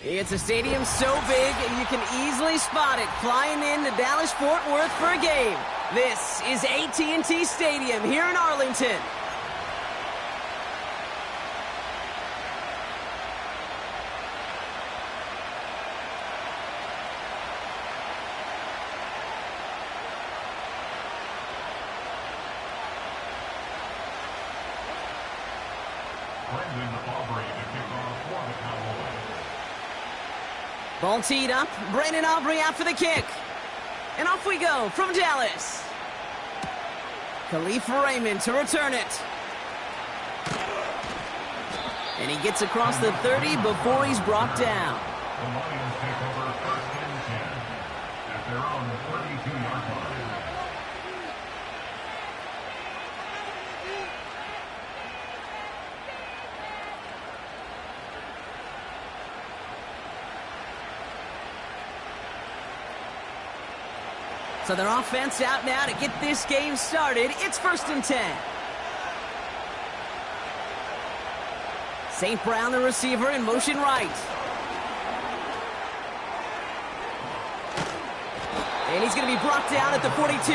It's a stadium so big you can easily spot it flying into Dallas-Fort Worth for a game. This is AT&T Stadium here in Arlington. Ball teed up. Brandon Aubrey out for the kick. And off we go from Dallas. Khalif Raymond to return it. And he gets across the 30 before he's brought down. The Lions take over first and 10 at their own 32-yard line. So their offense out now to get this game started. It's first and 10. St. Brown, the receiver, in motion right. And he's going to be brought down at the 42.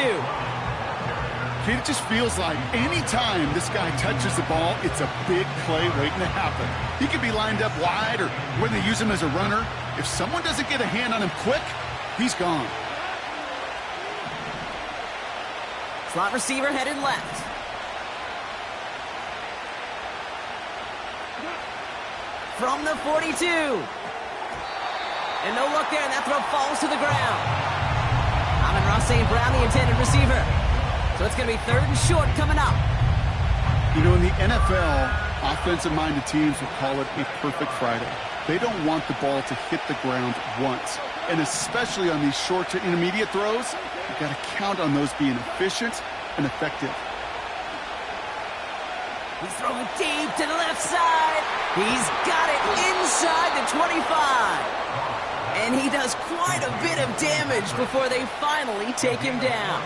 It just feels like any time this guy touches the ball, it's a big play waiting to happen. He could be lined up wide or when they use him as a runner. If someone doesn't get a hand on him quick, he's gone. Slot receiver headed left. From the 42. And no luck there, and that throw falls to the ground. Amon-Ra St. Brown, the intended receiver. So it's going to be third and short coming up. You know, in the NFL, offensive-minded teams will call it a perfect Friday. They don't want the ball to hit the ground once. And especially on these short to intermediate throws, you've got to count on those being efficient and effective. He's throwing deep to the left side. He's got it inside the 25. And he does quite a bit of damage before they finally take him down.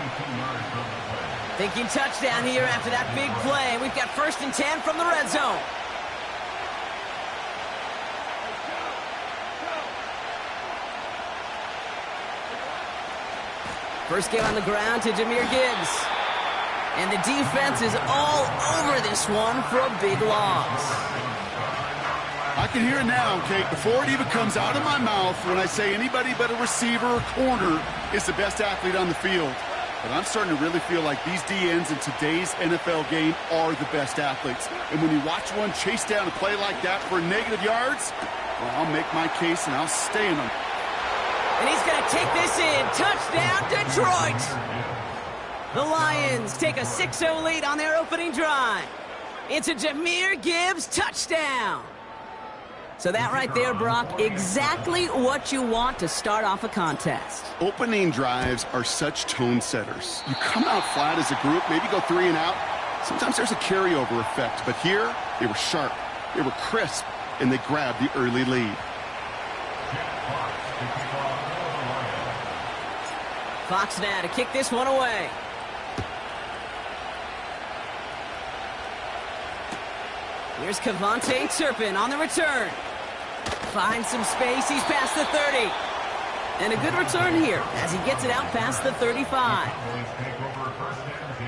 Thinking touchdown here after that big play. We've got first and 10 from the red zone. First get on the ground to Jahmyr Gibbs. And the defense is all over this one for a big loss. I can hear it now, Kate, before it even comes out of my mouth when I say anybody but a receiver or corner is the best athlete on the field. But I'm starting to really feel like these DNs in today's NFL game are the best athletes. And when you watch one chase down a play like that for negative yards, well, I'll make my case and I'll stay in them. And he's going to take this in. Touchdown, Detroit! The Lions take a 6-0 lead on their opening drive. It's a Jahmyr Gibbs touchdown. So that right there, Brock, exactly what you want to start off a contest. Opening drives are such tone setters. You come out flat as a group, maybe go 3 and out. Sometimes there's a carryover effect, but here they were sharp, they were crisp, and they grabbed the early lead. Fox now to kick this one away. Here's Kevontae Turpin on the return. Finds some space. He's past the 30. And a good return here as he gets it out past the 35. Take over first and 10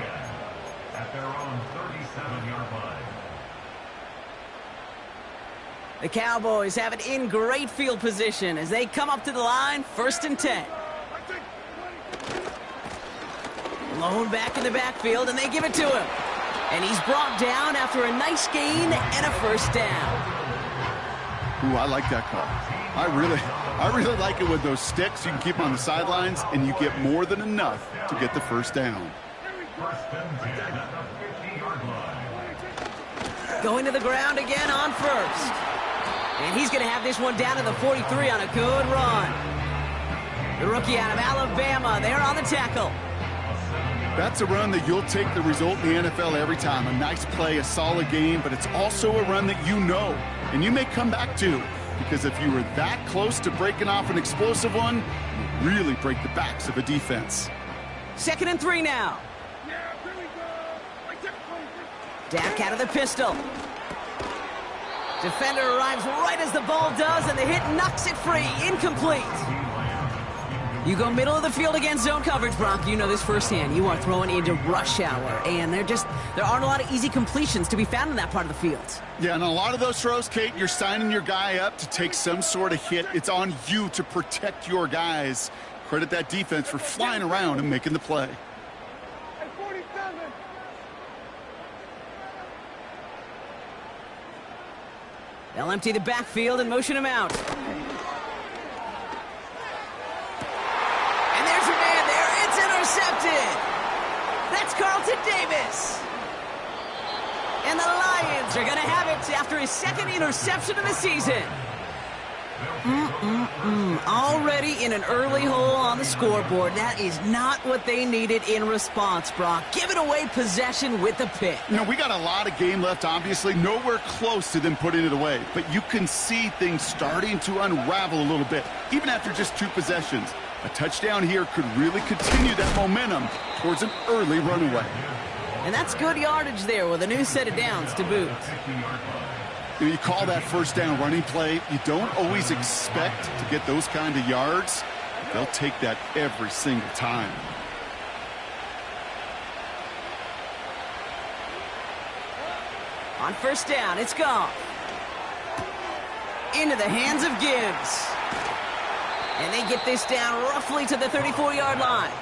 at their own 37-yard line. The Cowboys have it in great field position as they come up to the line, first and 10. Lone back in the backfield, and they give it to him. And he's brought down after a nice gain and a first down. Ooh, I like that call. I really like it with those sticks. You can keep them on the sidelines, and you get more than enough to get the first down. First and 10 at the 50-yard line. Going to the ground again on first. And he's going to have this one down to the 43 on a good run. The rookie out of Alabama, there on the tackle. That's a run that you'll take the result in the NFL every time. A nice play, a solid game, but it's also a run that you know, and you may come back to, because if you were that close to breaking off an explosive one, you really break the backs of a defense. Second and 3 now. Dak out of the pistol. Defender arrives right as the ball does, and the hit knocks it free. Incomplete. You go middle of the field against zone coverage, Brock. You know this firsthand. You are throwing into rush hour, and there aren't a lot of easy completions to be found in that part of the field. Yeah, and a lot of those throws, Kate, you're signing your guy up to take some sort of hit. It's on you to protect your guys. Credit that defense for flying around and making the play. They'll empty the backfield and motion him out. And there's your man there. It's intercepted. That's Carlton Davis. And the Lions are going to have it after his second interception of the season. Already in an early hole on the scoreboard. That is not what they needed in response, Brock. Giving away possession with the pick. You know, we got a lot of game left, obviously. Nowhere close to them putting it away. But you can see things starting to unravel a little bit, even after just 2 possessions. A touchdown here could really continue that momentum towards an early runaway. And that's good yardage there with a new set of downs to boot. You call that first down running play. You don't always expect to get those kind of yards. They'll take that every single time. On first down, it's Goff. Into the hands of Gibbs. And they get this down roughly to the 34-yard line.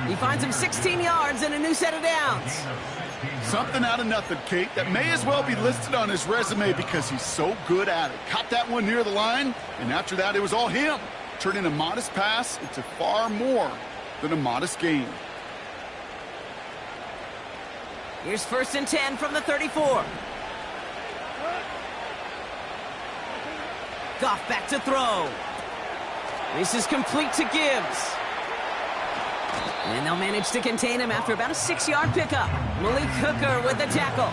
He finds him 16 yards and a new set of downs. Something out of nothing, Kate, that may as well be listed on his resume because he's so good at it. Caught that one near the line, and after that, it was all him. Turning a modest pass into far more than a modest gain. Here's first and 10 from the 34. Goff back to throw. This is complete to Gibbs. And they'll manage to contain him after about a 6-yard pickup. Malik Hooker with the tackle.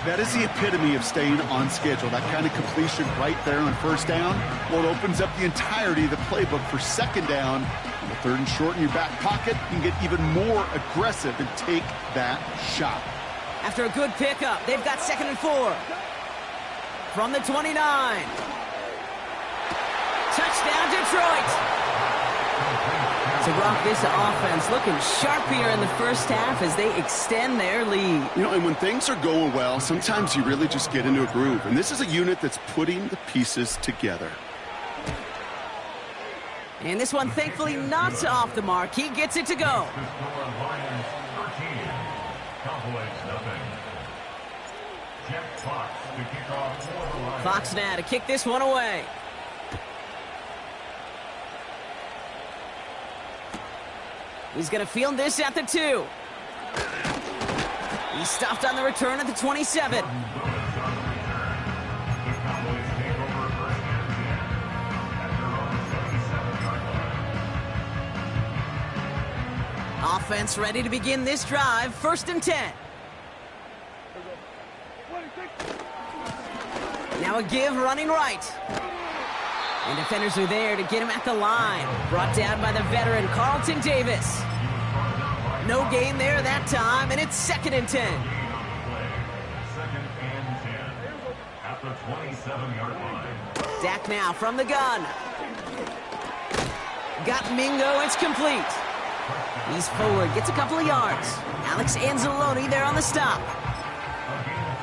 That is the epitome of staying on schedule. That kind of completion right there on first down. Well, it opens up the entirety of the playbook for second down. On the third and short in your back pocket, you can get even more aggressive and take that shot. After a good pickup, they've got second and 4. From the 29. Touchdown, Detroit. So, Brock, this offense looking sharp here in the first half as they extend their lead. You know, and when things are going well, sometimes you really just get into a groove. And this is a unit that's putting the pieces together. And this one, thankfully, not off the mark. He gets it to go. Fox now to kick this one away. He's going to field this at the 2. He's stopped on the return at the 27. Offense ready to begin this drive. First and 10. Now a give running right. And defenders are there to get him at the line. Brought down by the veteran, Carlton Davis. No gain there that time, and it's second and 10. Second and 10 at the 27-yard line. Dak now from the gun. Got Mingo, it's complete. He's forward, gets a couple of yards. Alex Anzalone there on the stop.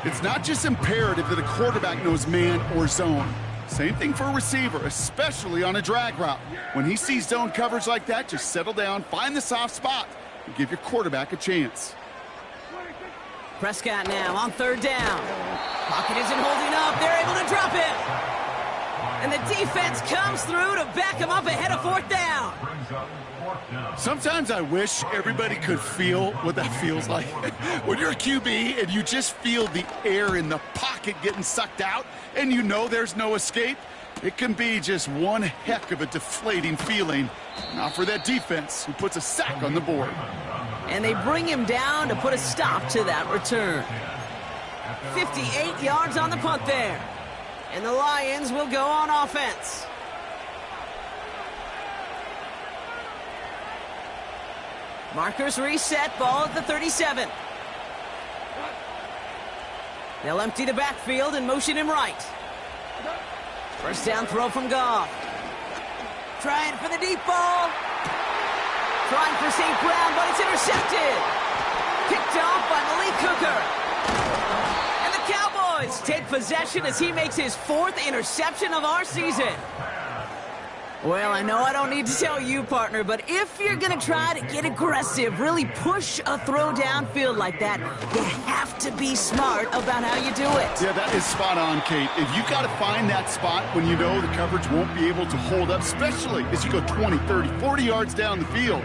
It's not just imperative that a quarterback knows man or zone. Same thing for a receiver, especially on a drag route. When he sees zone coverage like that, just settle down, find the soft spot, and give your quarterback a chance. Prescott now on third down. Pocket isn't holding up. They're able to drop it. And the defense comes through to back him up ahead of fourth down. Sometimes I wish everybody could feel what that feels like. When you're a QB and you just feel the air in the pocket getting sucked out and you know there's no escape, it can be just one heck of a deflating feeling. Not for that defense who puts a sack on the board. And they bring him down to put a stop to that return. 58 yards on the punt there. And the Lions will go on offense. Markers reset, ball at the 37. They'll empty the backfield and motion him right. First down throw from Goff. Trying for the deep ball. Trying for St. Brown, but it's intercepted. Picked off by Malik Hooker. And the Cowboys take possession as he makes his 4th interception of our season. Well, I know I don't need to tell you, partner, but if you're going to try to get aggressive, really push a throw downfield like that, you have to be smart about how you do it. Yeah, that is spot on, Kate. If you've got to find that spot when you know the coverage won't be able to hold up, especially as you go 20, 30, 40 yards down the field.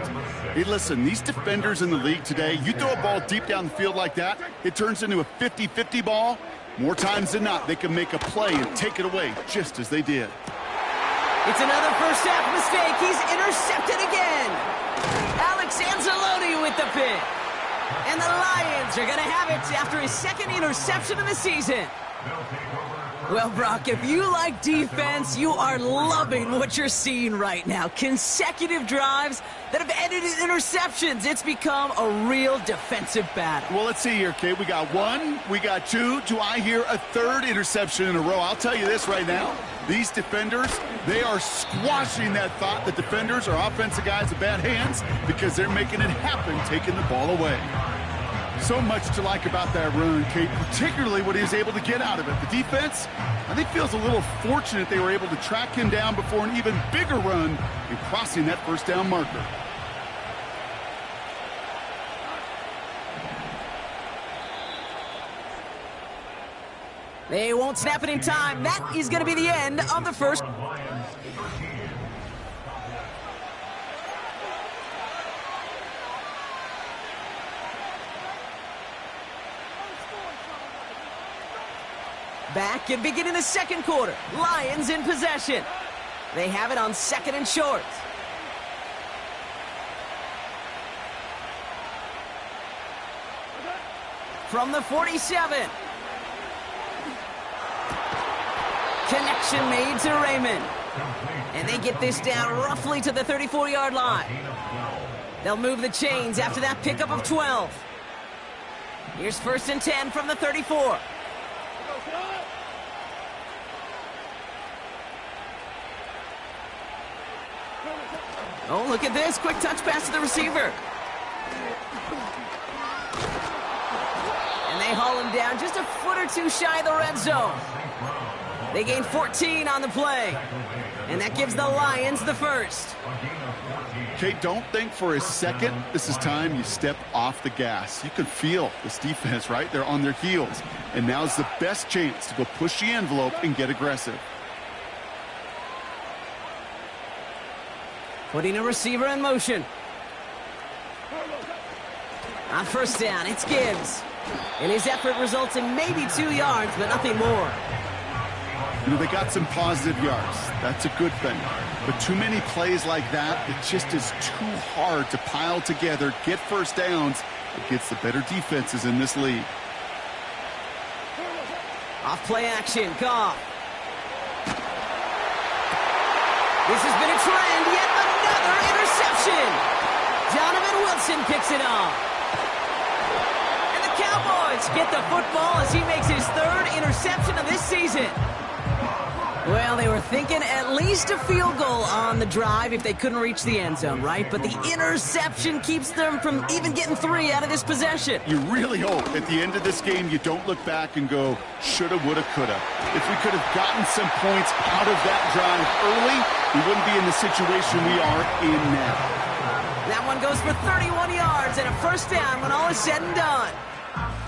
Hey, listen, these defenders in the league today, you throw a ball deep down the field like that, it turns into a 50-50 ball. More times than not, they can make a play and take it away, just as they did. It's another first half mistake. He's intercepted again. Alex Anzalone with the pick. And the Lions are going to have it after his 2nd interception of the season. Well, Brock, if you like defense, you are loving what you're seeing right now. Consecutive drives that have ended in interceptions. It's become a real defensive battle. Well, let's see here, Kate. We got 1, we got 2. Do I hear a 3rd interception in a row? I'll tell you this right now. These defenders, they are squashing that thought that defenders are offensive guys with bad hands because they're making it happen, taking the ball away. So much to like about that run, Kate, particularly what he was able to get out of it. The defense, I think, feels a little fortunate they were able to track him down before an even bigger run in crossing that first down marker. They won't snap it in time. That is going to be the end of the first. Back and beginning the 2nd quarter. Lions in possession. They have it on 2nd and short. From the 47. Connection made to Raymond. And they get this down roughly to the 34-yard line. They'll move the chains after that pickup of 12. Here's 1st and 10 from the 34. Oh, look at this. Quick touch pass to the receiver. And they haul him down just a foot or two shy of the red zone. They gain 14 on the play. And that gives the Lions the first. Kate, don't think for a second this is time you step off the gas. You can feel this defense, right? They're on their heels. And now's the best chance to go push the envelope and get aggressive. Putting a receiver in motion. On first down, it's Gibbs. And his effort results in maybe 2 yards, but nothing more. You know, they got some positive yards. That's a good thing. But too many plays like that, it just is too hard to pile together, get first downs against the better defenses in this league. Off play action, Goff. This has been a trend, yet another interception. Donovan Wilson picks it off. And the Cowboys get the football as he makes his 3rd interception of this season. Well, they were thinking at least a field goal on the drive if they couldn't reach the end zone, right? But the interception keeps them from even getting 3 out of this possession. You really hope at the end of this game you don't look back and go, shoulda, woulda, coulda. If we could have gotten some points out of that drive early, we wouldn't be in the situation we are in now. That one goes for 31 yards and a first down when all is said and done.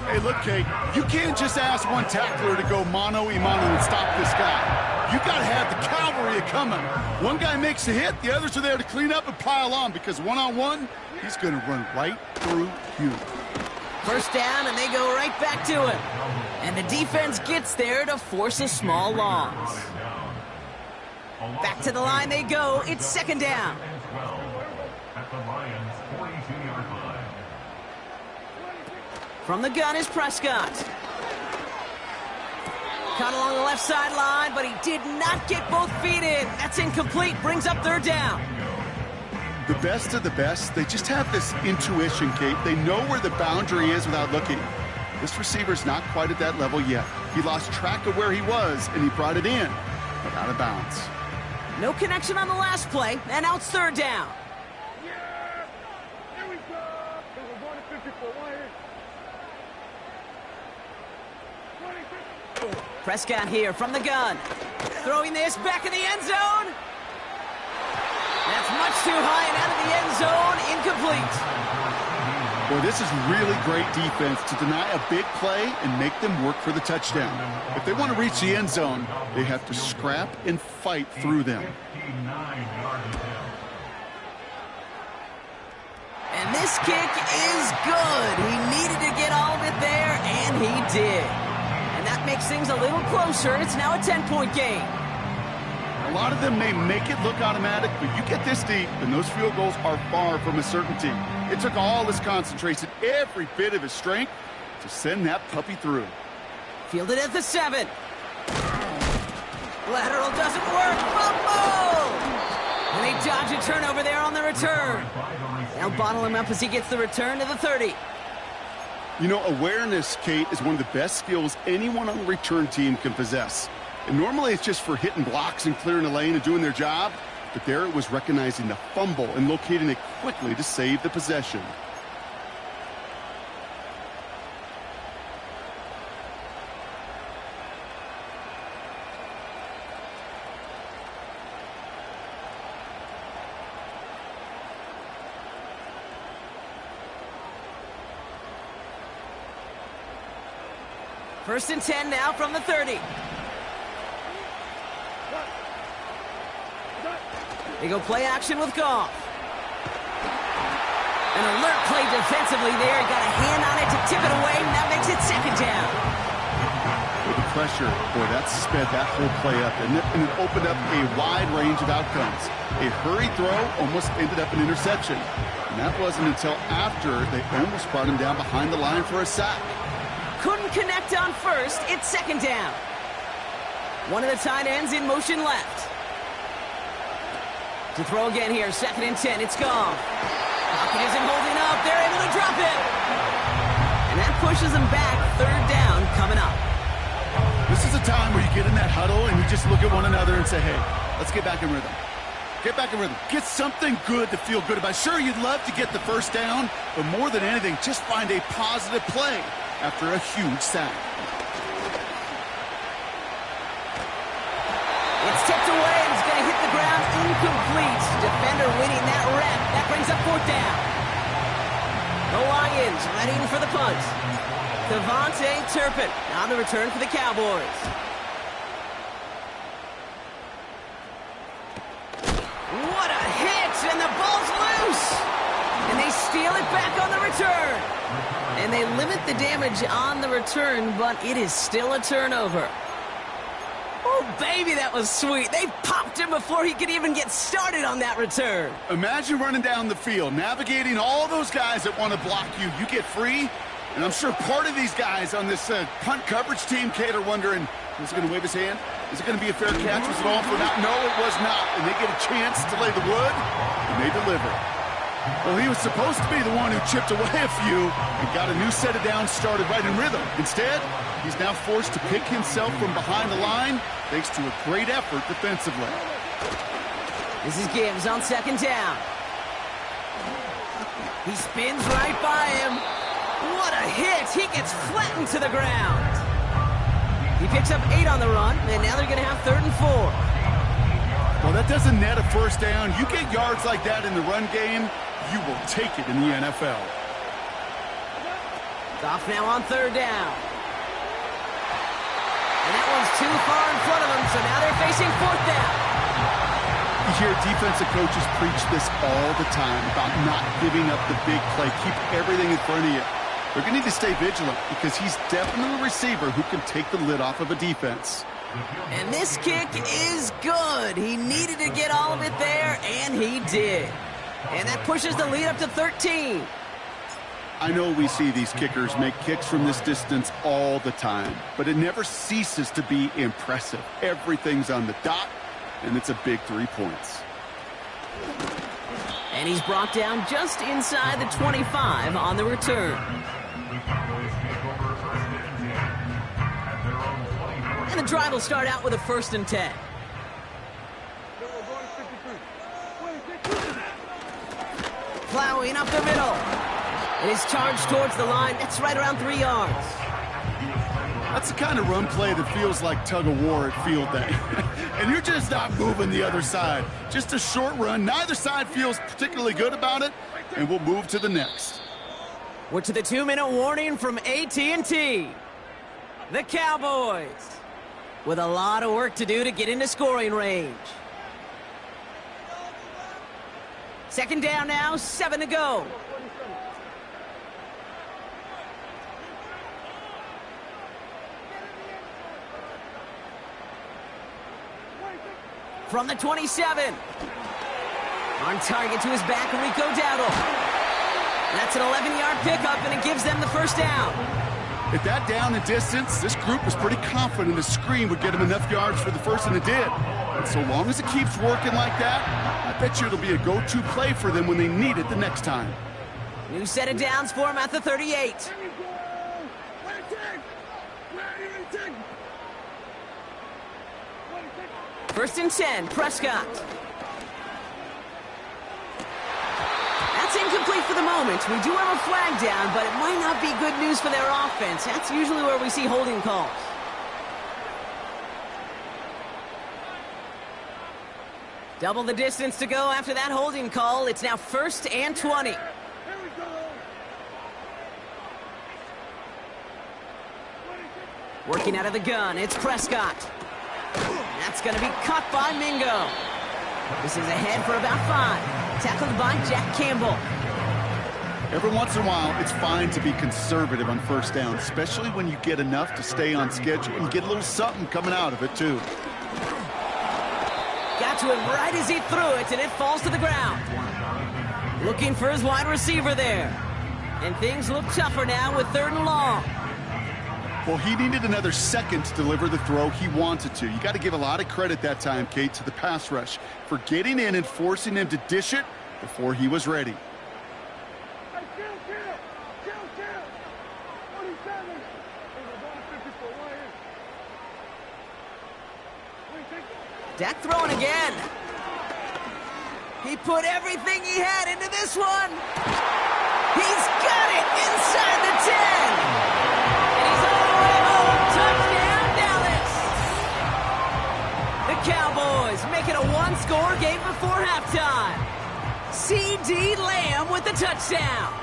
Hey, look, Kate, you can't just ask one tackler to go mano-a-mano and stop this guy. You got to have the cavalry coming. One guy makes a hit, the others are there to clean up and pile on because one-on-one, he's going to run right through you. First down, and they go right back to him. And the defense gets there to force a small loss. Back to the line they go. It's 2nd down. At the Lions' 42-yard line. From the gun is Prescott. Caught along the left sideline, but he did not get both feet in. That's incomplete. Brings up 3rd down. The best of the best, they just have this intuition, Kate. They know where the boundary is without looking. This receiver's not quite at that level yet. He lost track of where he was, and he brought it in, but out of bounds. No connection on the last play, and now it's third down. Prescott here from the gun. Throwing this back in the end zone. That's much too high and out of the end zone. Incomplete. Boy, this is really great defense to deny a big play and make them work for the touchdown. If they want to reach the end zone, they have to scrap and fight through them. And this kick is good. He needed to get all of it there, and he did. And that makes things a little closer. It's now a 10-point game. A lot of them may make it look automatic, but you get this deep, and those field goals are far from a certainty. It took all his concentration, every bit of his strength, to send that puppy through. Fielded at the 7. Lateral doesn't work. Fumble! And they dodge a turnover there on the return. They'll bottle him up as he gets the return to the 30. You know, awareness, Kate, is one of the best skills anyone on the return team can possess. And normally it's just for hitting blocks and clearing a lane and doing their job. But there it was recognizing the fumble and locating it quickly to save the possession. First and 10 now from the 30. They go play action with Goff. An alert play defensively there. Got a hand on it to tip it away. Now makes it second down. With the pressure, boy, that sped that whole play up, and it opened up a wide range of outcomes. A hurried throw almost ended up an interception. And that wasn't until after they almost brought him down behind the line for a sack. Couldn't connect on first. It's second down. One of the tight ends in motion left. To throw again here, second and 10. It's Goff. Pocket isn't holding up. They're able to drop it. And that pushes them back. Third down coming up. This is a time where you get in that huddle and you just look at one another and say, hey, let's get back in rhythm. Get back in rhythm. Get something good to feel good about. Sure, you'd love to get the first down, but more than anything, just find a positive play after a huge sack. It's tipped away and it's going to hit the ground incomplete. Defender winning that rep. That brings up fourth down. The Lions readying for the punt. Devontae Turpin on the return for the Cowboys. What a hit, and the ball's loose. And they steal it back on the return. And they limit the damage on the return, but it is still a turnover. Oh, baby, that was sweet. They popped him before he could even get started on that return. Imagine running down the field, navigating all those guys that want to block you. You get free, and I'm sure part of these guys on this punt coverage team, Kate, are wondering, is he going to wave his hand? Is it going to be a fair catch? Was it all for naught? No, it was not. And they get a chance to lay the wood, and they deliver. Well, he was supposed to be the one who chipped away a few and got a new set of downs started right in rhythm. Instead, he's now forced to pick himself from behind the line thanks to a great effort defensively. This is Gibbs on second down. He spins right by him. What a hit. He gets flattened to the ground. He picks up 8 on the run, and now they're going to have 3rd and 4. Well, that doesn't net a first down. You get yards like that in the run game, you will take it in the NFL. Goff now on 3rd down. And that one's too far in front of them, so now they're facing 4th down. You hear defensive coaches preach this all the time about not giving up the big play. Keep everything in front of you. They're going to need to stay vigilant because he's definitely a receiver who can take the lid off of a defense. And this kick is good. He needed to get all of it there, and he did. And that pushes the lead up to 13. I know we see these kickers make kicks from this distance all the time, but it never ceases to be impressive. Everything's on the dot, and it's a big 3 points. And he's brought down just inside the 25 on the return. The Cowboys take over first And the drive will start out with a 1st and 10. Plowing up the middle. It is charged towards the line. That's right around 3 yards. That's the kind of run play that feels like tug-of-war at field day. And you're just not moving the other side. Just a short run. Neither side feels particularly good about it, and we'll move to the next. We're to the 2-minute warning from AT&T. The Cowboys with a lot of work to do to get into scoring range. 2nd down now, 7 to go. From the 27. On target to his back, Rico Dowdle. That's an 11-yard pickup, and it gives them the 1st down. At that down and distance, this group was pretty confident a screen would get them enough yards for the 1st, and it did. And so long as it keeps working like that, I bet you it'll be a go-to play for them when they need it the next time. New set of downs for him at the 38. First and 10, Prescott. That's incomplete for the moment. We do have a flag down, but it might not be good news for their offense. That's usually where we see holding calls. Double the distance to go after that holding call. It's now 1st and 20. Working out of the gun, it's Prescott. That's going to be caught by Mingo. This is ahead for about 5. Tackled by Jack Campbell. Every once in a while, it's fine to be conservative on 1st down, especially when you get enough to stay on schedule and get a little something coming out of it, too. Got to him right as he threw it, and it falls to the ground. Looking for his wide receiver there. And things look tougher now with 3rd and long. Well, he needed another second to deliver the throw he wanted to. You got to give a lot of credit that time, Kate, to the pass rush for getting in and forcing him to dish it before he was ready. Dak throwing again. He put everything he had into this one. He's got it inside the 10. And he's all the way home. Touchdown, Dallas. The Cowboys make it a 1-score game before halftime. C.D. Lamb with the touchdown.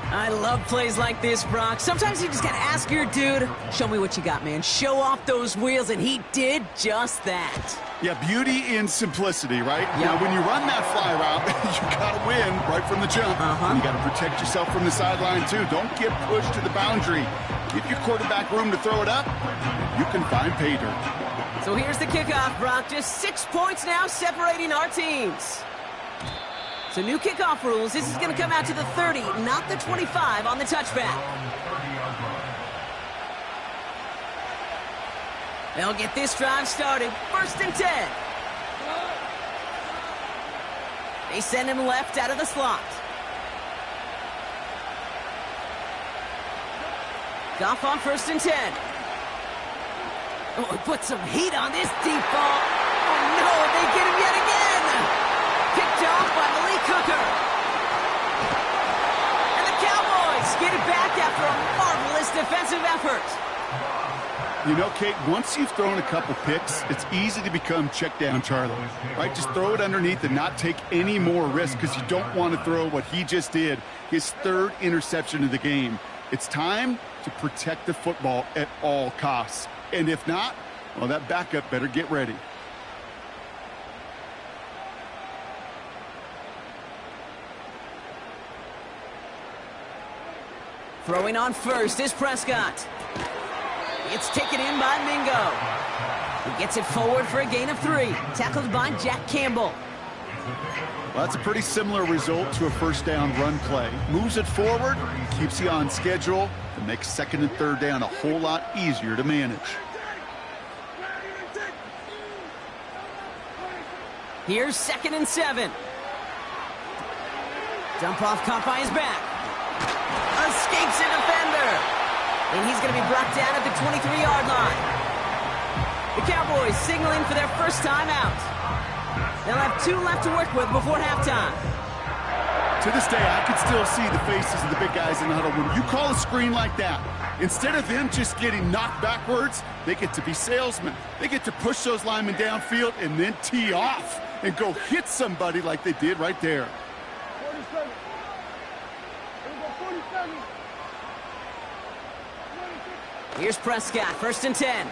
I love plays like this, Brock. Sometimes you just got to ask your dude, show me what you got, man. Show off those wheels, and he did just that. Yeah, beauty in simplicity, right? Yep. Now, when you run that fly route, you got to win right from the jump. And you got to protect yourself from the sideline, too. Don't get pushed to the boundary. Give your quarterback room to throw it up. You can find pay dirt. So here's the kickoff, Brock. Just 6 points now separating our teams. So new kickoff rules. This is going to come out to the 30, not the 25 on the touchback. They'll get this drive started. 1st and 10. They send him left out of the slot. Goff on 1st and 10. Oh, put some heat on this deep ball. Oh, no, they get him yet again. Picked off by Malik Hooker. And the Cowboys get it back after a marvelous defensive effort. You know, Kate, once you've thrown a couple picks, it's easy to become check down Charlie, right? Just throw it underneath and not take any more risk because you don't want to throw what he just did, his 3rd interception of the game. It's time to protect the football at all costs. And if not, well, that backup better get ready. Throwing on 1st is Prescott. It's taken in by Mingo. He gets it forward for a gain of 3. Tackled by Jack Campbell. Well, that's a pretty similar result to a 1st down run play. Moves it forward, keeps you on schedule, and makes 2nd and 3rd down a whole lot easier to manage. Here's 2nd and 7. Dump off caught by his back. Escapes a defender. And he's going to be brought down at the 23-yard line. The Cowboys signaling for their first time out. They'll have 2 left to work with before halftime. To this day, I can still see the faces of the big guys in the huddle. When you call a screen like that, instead of them just getting knocked backwards, they get to be salesmen. They get to push those linemen downfield and then tee off and go hit somebody like they did right there. 47. Here we go, 47. Here's Prescott, 1st and 10.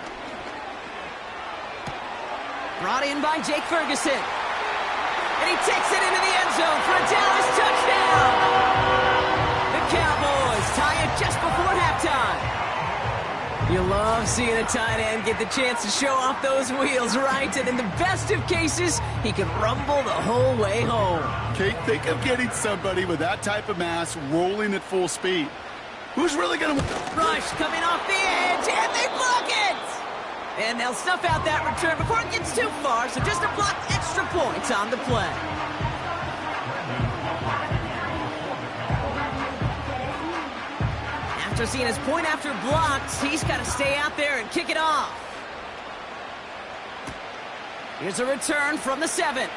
Brought in by Jake Ferguson. And he takes it into the end zone for a Dallas touchdown. The Cowboys tie it just before halftime. You love seeing a tight end get the chance to show off those wheels, right? And in the best of cases, he can rumble the whole way home. Kate, think of getting somebody with that type of mass rolling at full speed. Who's really going to... Rush coming off the edge, and they block it! And they'll snuff out that return before it gets too far, so just a blocked extra points on the play. After seeing his point after blocked, he's got to stay out there and kick it off. Here's a return from the 7.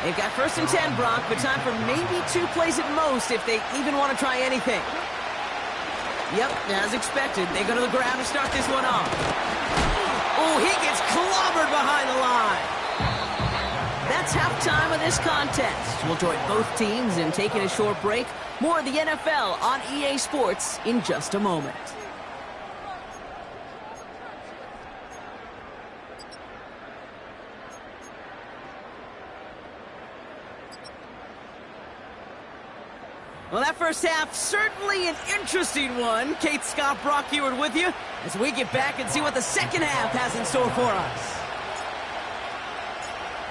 They've got 1st and 10, Brock, but time for maybe 2 plays at most if they even want to try anything. Yep, as expected, they go to the ground to start this one off. Oh, he gets clobbered behind the line. That's halftime of this contest. We'll join both teams in taking a short break. More of the NFL on EA Sports in just a moment. Well, that first half, certainly an interesting one. Kate, Scott, Brock Huard with you as we get back and see what the second half has in store for us.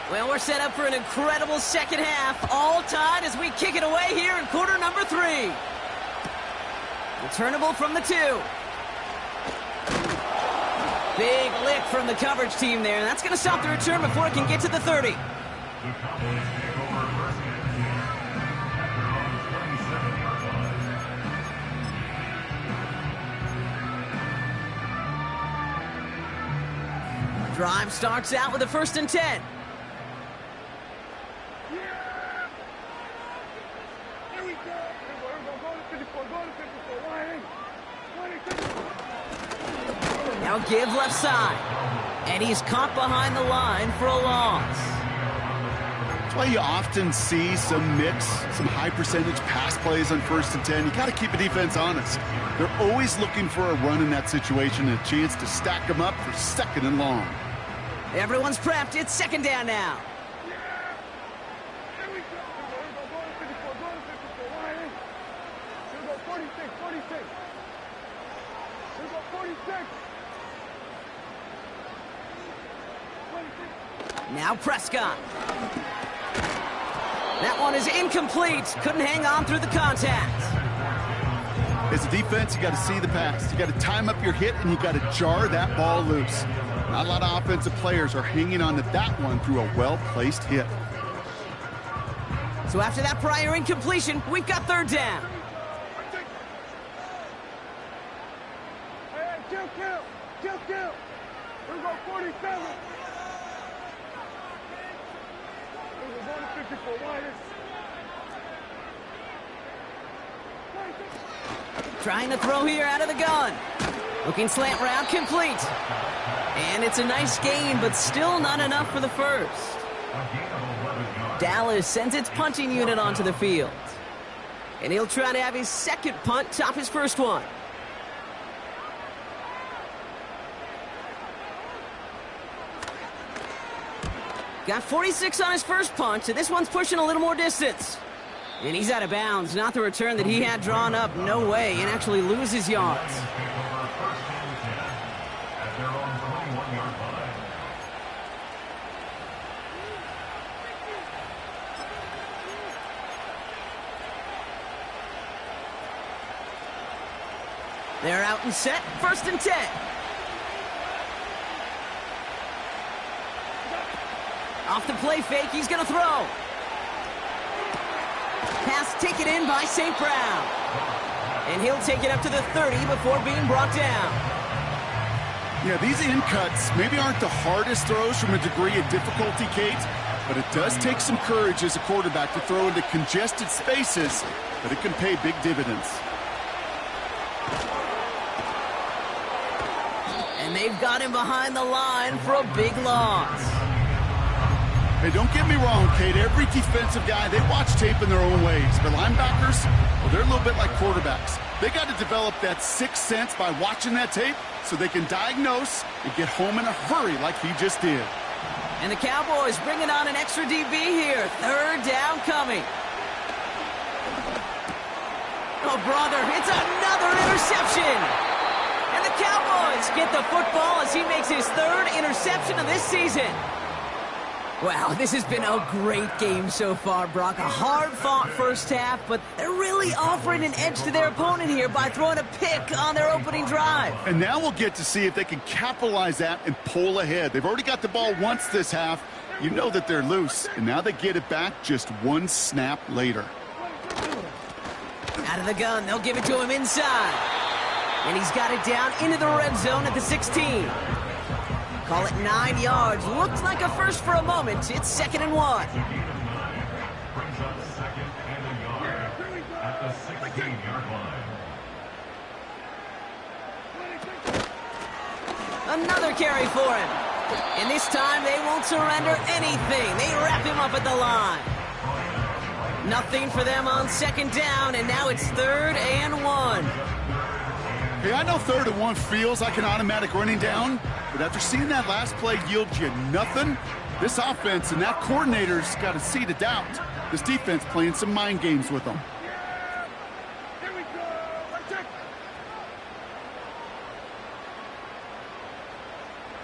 Well, we're set up for an incredible second half, all tied as we kick it away here in quarter number 3. Returnable from the 2. Big lick from the coverage team there, and that's going to stop the return before it can get to the 30. Drive starts out with a 1st and 10. Now give left side. And he's caught behind the line for a loss. That's why you often see some mix, some high percentage pass plays on 1st and 10. You got to keep the defense honest. They're always looking for a run in that situation and a chance to stack them up for 2nd and long. Everyone's prepped. It's 2nd down now. Now Prescott. That one is incomplete. Couldn't hang on through the contact. As a defense, you got to see the pass. You got to time up your hit, and you got to jar that ball loose. Not a lot of offensive players are hanging on to that one through a well-placed hit. So after that prior incompletion, we've got 3rd down. Hey, kill. We're going 47. We're going 54 wide. Trying to throw here out of the gun. Looking slant route complete. And it's a nice gain, but still not enough for the first. Dallas sends its punting unit onto the field. And he'll try to have his 2nd punt top his first one. Got 46 on his first punt, so this one's pushing a little more distance. And he's out of bounds. Not the return that he had drawn up. No way. And actually loses yards. They're out and set. 1st and 10. Off the play fake, he's going to throw. Pass taken in by St. Brown. And he'll take it up to the 30 before being brought down. Yeah, these in cuts maybe aren't the hardest throws from a degree of difficulty, Kate, but it does take some courage as a quarterback to throw into congested spaces, but it can pay big dividends. And they've got him behind the line for a big loss. Hey, don't get me wrong, Kate. Every defensive guy, they watch tape in their own ways. But linebackers, well, they're a little bit like quarterbacks. They got to develop that sixth sense by watching that tape so they can diagnose and get home in a hurry like he just did. And the Cowboys bringing on an extra DB here. Third down coming. Oh, brother, it's another interception. And the Cowboys get the football as he makes his third interception of this season. Wow, this has been a great game so far, Brock. A hard-fought first half, but they're really offering an edge to their opponent here by throwing a pick on their opening drive. And now we'll get to see if they can capitalize that and pull ahead. They've already got the ball once this half. You know that they're loose, and now they get it back just one snap later. Out of the gun, they'll give it to him inside. And he's got it down into the red zone at the 16. Call it 9 yards. Looked like a first for a moment. It's 2nd and 1. Brings up 2nd and a yard at the 16-yard line. Another carry for him. And this time they won't surrender anything. They wrap him up at the line. Nothing for them on 2nd down, and now it's 3rd and 1. Hey, I know 3rd and 1 feels like an automatic running down, but after seeing that last play yield you nothing, this offense and that coordinator's got a seed of doubt. This defense playing some mind games with them. Here we go. Let's check.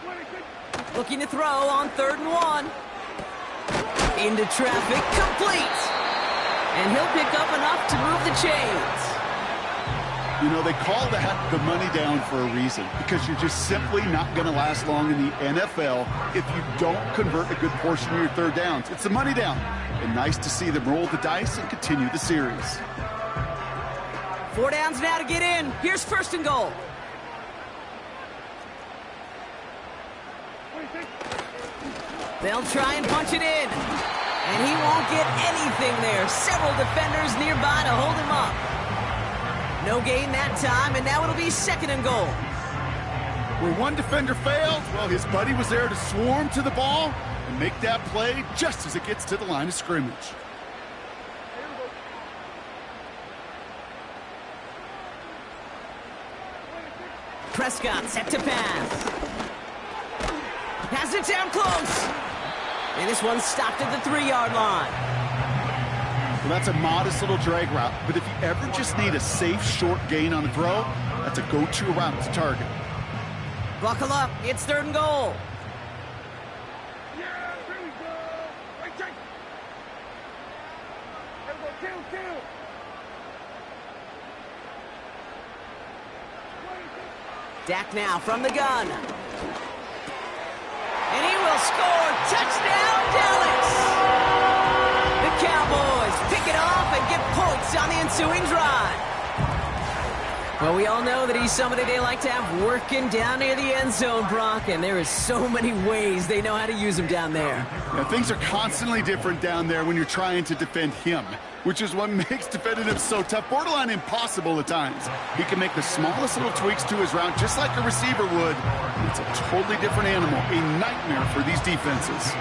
26. Looking to throw on 3rd and 1. Into traffic, complete. And he'll pick up enough to move the chains. You know, they call that the money down for a reason, because you're just simply not going to last long in the NFL if you don't convert a good portion of your 3rd downs. It's the money down. And nice to see them roll the dice and continue the series. 4 downs now to get in. Here's 1st and goal. 26. They'll try and punch it in. And he won't get anything there. Several defenders nearby to hold him up. No gain that time, and now it'll be 2nd and goal. Where one defender failed, well, his buddy was there to swarm to the ball and make that play just as it gets to the line of scrimmage. Prescott set to pass. Has it down close. And this one's stopped at the 3-yard line. Well, that's a modest little drag route, but if you ever just need a safe, short gain on a throw, that's a go-to route to target. Buckle up. It's 3rd and goal. Yeah, here we go. Right check. Here we go. Kill. 26. Dak now from the gun. And he will score. Touchdown, Dallas. The Cowboys pick it off and get points on the ensuing drive. Well, we all know that he's somebody they like to have working down near the end zone, Brock, and there is so many ways they know how to use him down there. Yeah, things are constantly different down there when you're trying to defend him, which is what makes defending him so tough, borderline impossible at times. He can make the smallest little tweaks to his route just like a receiver would. It's a totally different animal, a nightmare for these defenses.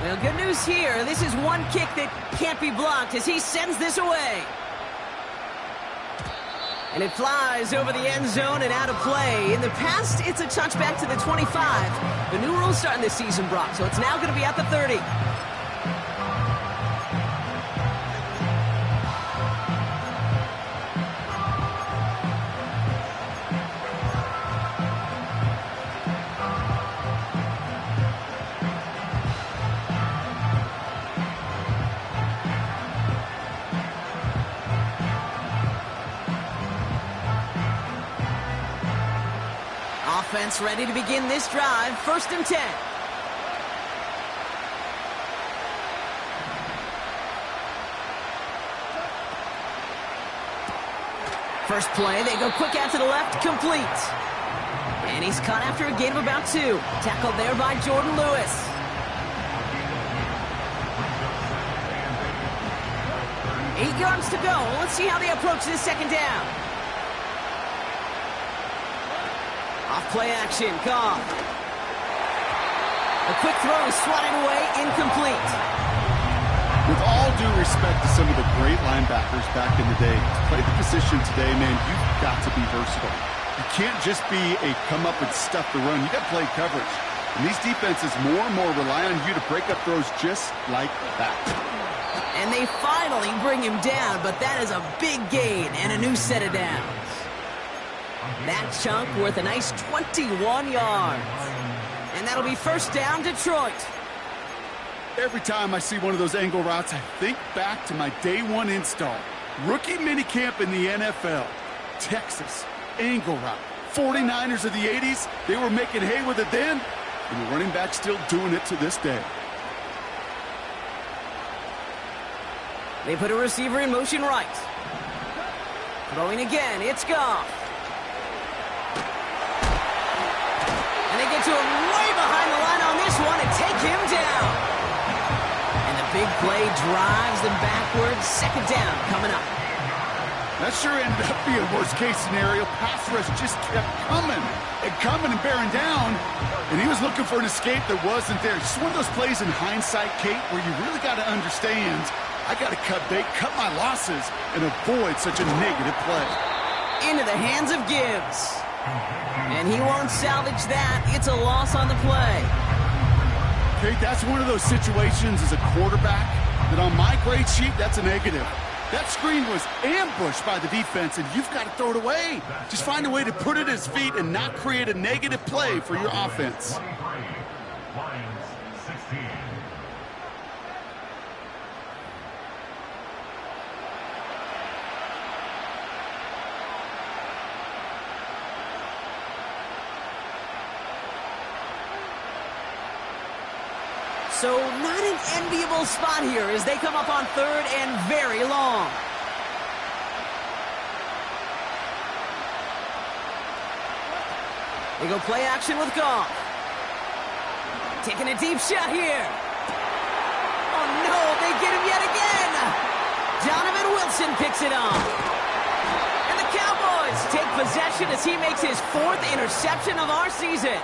Well, good news here. This is one kick that can't be blocked as he sends this away. And it flies over the end zone and out of play. In the past, it's a touchback to the 25. The new rule starting this season, Brock, so it's now going to be at the 30. Offense ready to begin this drive. 1st and 10. First play, they go quick out to the left, complete. And he's caught after a gain of about 2. Tackled there by Jordan Lewis. 8 yards to go. Let's see how they approach this 2nd down. Off play action, Goff. A quick throw is swatted away, incomplete. With all due respect to some of the great linebackers back in the day, to play the position today, man, you've got to be versatile. You can't just be a come up and stuff the run. You got to play coverage. And these defenses more and more rely on you to break up throws just like that. And they finally bring him down, but that is a big gain and a new set of downs. That chunk worth a nice 21 yards. And that'll be 1st down, Detroit. Every time I see one of those angle routes, I think back to my day 1 install. Rookie minicamp in the NFL. Texas, angle route. 49ers of the 80s, they were making hay with it then, and the running back still doing it to this day. They put a receiver in motion right. Throwing again, it's Goff. And they get to him way behind the line on this one and take him down. Big play drives them backwards. 2nd down coming up. That sure ended up being a worst-case scenario. Pass rush just kept coming and bearing down, and he was looking for an escape that wasn't there. Just one of those plays in hindsight, Kate, where you really got to understand, I got to cut bait, cut my losses, and avoid such a negative play. Into the hands of Gibbs. And he won't salvage that. It's a loss on the play. Okay, that's one of those situations as a quarterback that on my grade sheet, that's a negative. That screen was ambushed by the defense, and you've got to throw it away. Just find a way to put it at his feet and not create a negative play for your offense. Lions 16. So not an enviable spot here as they come up on 3rd and very long. They go play action with Goff. Taking a deep shot here. Oh no, they get him yet again. Donovan Wilson picks it off. And the Cowboys take possession as he makes his 4th interception of our season.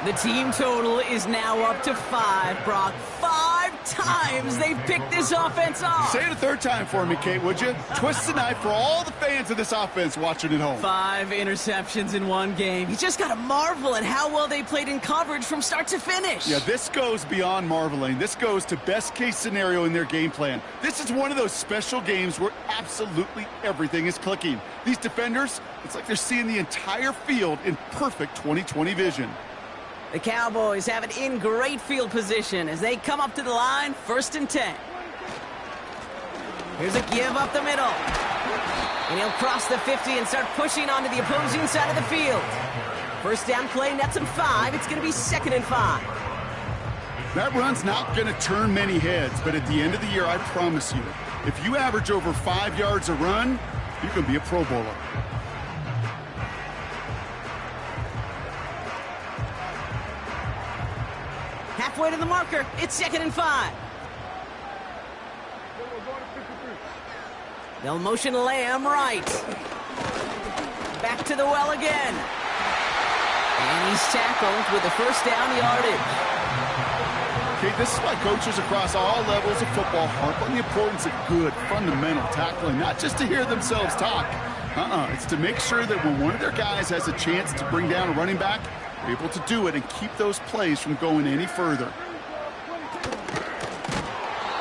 The team total is now up to 5, Brock. 5 times they've picked this offense off. Say it a 3rd time for me, Kate, would you? Twist the knife for all the fans of this offense watching at home. 5 interceptions in one game. You just got to marvel at how well they played in coverage from start to finish. Yeah, this goes beyond marveling. This goes to best-case scenario in their game plan. This is one of those special games where absolutely everything is clicking. These defenders, it's like they're seeing the entire field in perfect 20/20 vision. The Cowboys have it in great field position as they come up to the line, 1st and 10. Here's a give up the middle. And he'll cross the 50 and start pushing onto the opposing side of the field. 1st down play nets him 5. It's going to be 2nd and 5. That run's not going to turn many heads, but at the end of the year, I promise you, if you average over 5 yards a run, you can be a Pro Bowler. Halfway to the marker. It's 2nd and 5. They'll motion Lamb right. Back to the well again. And he's tackled with the 1st down yardage. Okay, this is why coaches across all levels of football harp on the importance of good, fundamental tackling, not just to hear themselves talk. It's to make sure that when one of their guys has a chance to bring down a running back, they're able to do it and keep those plays from going any further.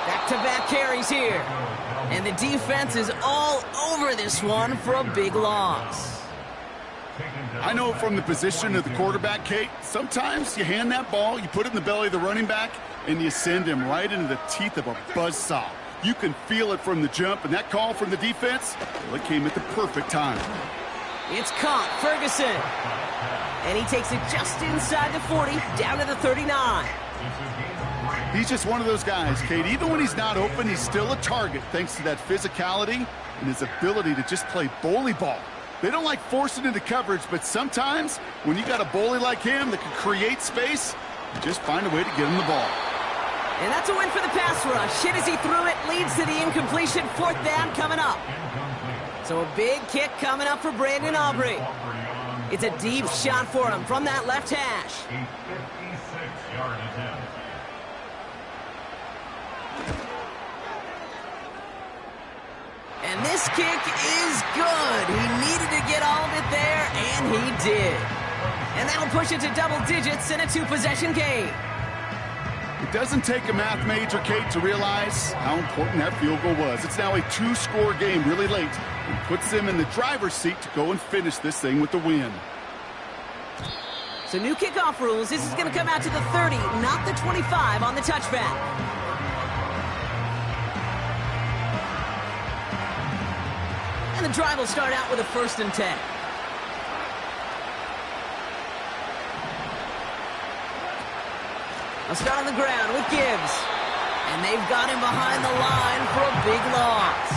Back-to-back carries here. And the defense is all over this one for a big loss. I know from the position of the quarterback, Kate, sometimes you hand that ball, you put it in the belly of the running back, and you send him right into the teeth of a buzzsaw. You can feel it from the jump, and that call from the defense, well, it came at the perfect time. It's caught. Ferguson. And he takes it just inside the 40, down to the 39. He's just one of those guys, Kate. Even when he's not open, he's still a target thanks to that physicality and his ability to just play bully ball. They don't like forcing into coverage, but sometimes when you got a bully like him that can create space, you just find a way to get him the ball. And that's a win for the pass rush. Hit as he threw it, leads to the incompletion. 4th down coming up. So a big kick coming up for Brandon Aubrey. It's a deep shot for him from that left hash. A 56-yard attempt. And this kick is good. He needed to get all of it there, and he did. And that'll push it to double digits in a 2-possession game. It doesn't take a math major, Kate, to realize how important that field goal was. It's now a 2-score game really late and puts them in the driver's seat to go and finish this thing with the win. So new kickoff rules. This is going to come out to the 30, not the 25 on the touchback. And the drive will start out with a 1st and 10. I'll start on the ground with Gibbs. And they've got him behind the line for a big loss.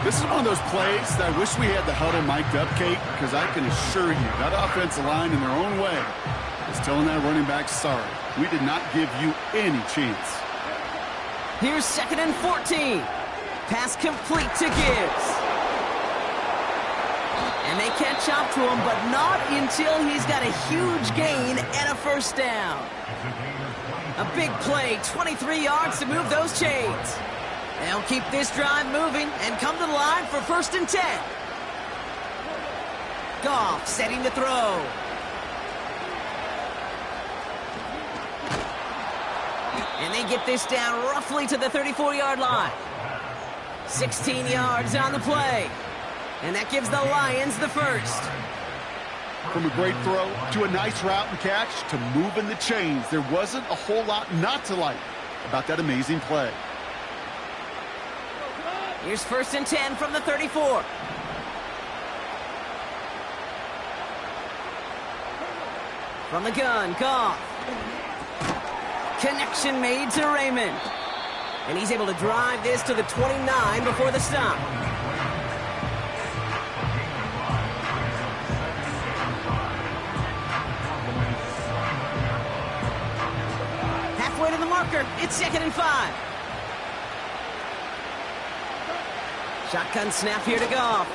This is one of those plays that I wish we had the huddle mic'd up, Kate, because I can assure you that offensive line in their own way is telling that running back, sorry, we did not give you any chance. Here's 2nd and 14. Pass complete to Gibbs. And they catch up to him, but not until he's got a huge gain and a 1st down. A big play, 23 yards to move those chains. They'll keep this drive moving and come to the line for 1st and 10. Goff setting to throw. And they get this down roughly to the 34-yard line. 16 yards on the play. And that gives the Lions the 1st. From a great throw to a nice route and catch to moving the chains, there wasn't a whole lot not to like about that amazing play. Here's 1st and 10 from the 34. From the gun, Goff. Connection made to Raymond. And he's able to drive this to the 29 before the stop. Halfway to the marker, it's 2nd and 5. Shotgun snap here to Goff.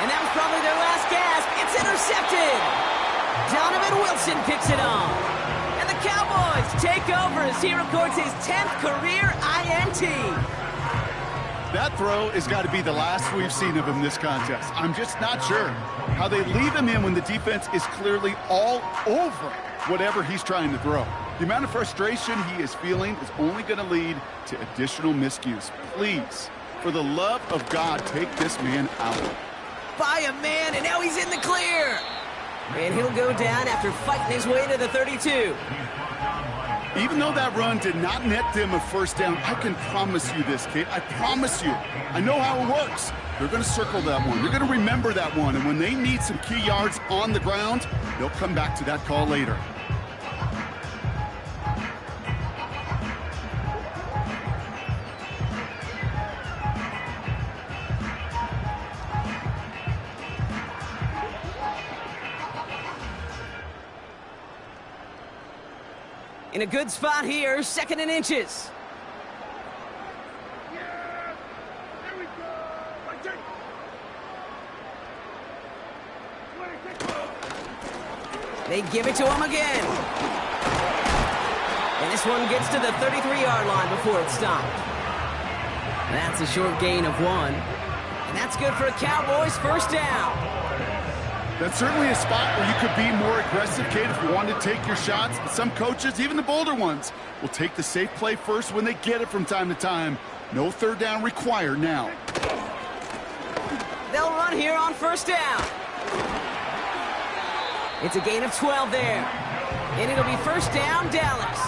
And that was probably their last gasp. It's intercepted. Donovan Wilson picks it off. And the Cowboys take over as he records his 10th career INT. That throw has got to be the last we've seen of him this contest. I'm just not sure how they leave him in when the defense is clearly all over whatever he's trying to throw. The amount of frustration he is feeling is only going to lead to additional miscues. Please, for the love of God, take this man out. By a man, and now he's in the clear. And he'll go down after fighting his way to the 32. Even though that run did not net them a 1st down, I can promise you this, Kate. I promise you. I know how it works. They're going to circle that one. They're going to remember that one. And when they need some key yards on the ground, they'll come back to that call later. In a good spot here, 2nd and inches. Yeah! There we go! Right there! They give it to him again. And this one gets to the 33-yard line before it's stopped. That's a short gain of 1. And that's good for a Cowboys 1st down. That's certainly a spot where you could be more aggressive, Kate, if you wanted to take your shots. But some coaches, even the bolder ones, will take the safe play first when they get it from time to time. No 3rd down required now. They'll run here on 1st down. It's a gain of 12 there. And it'll be 1st down, Dallas.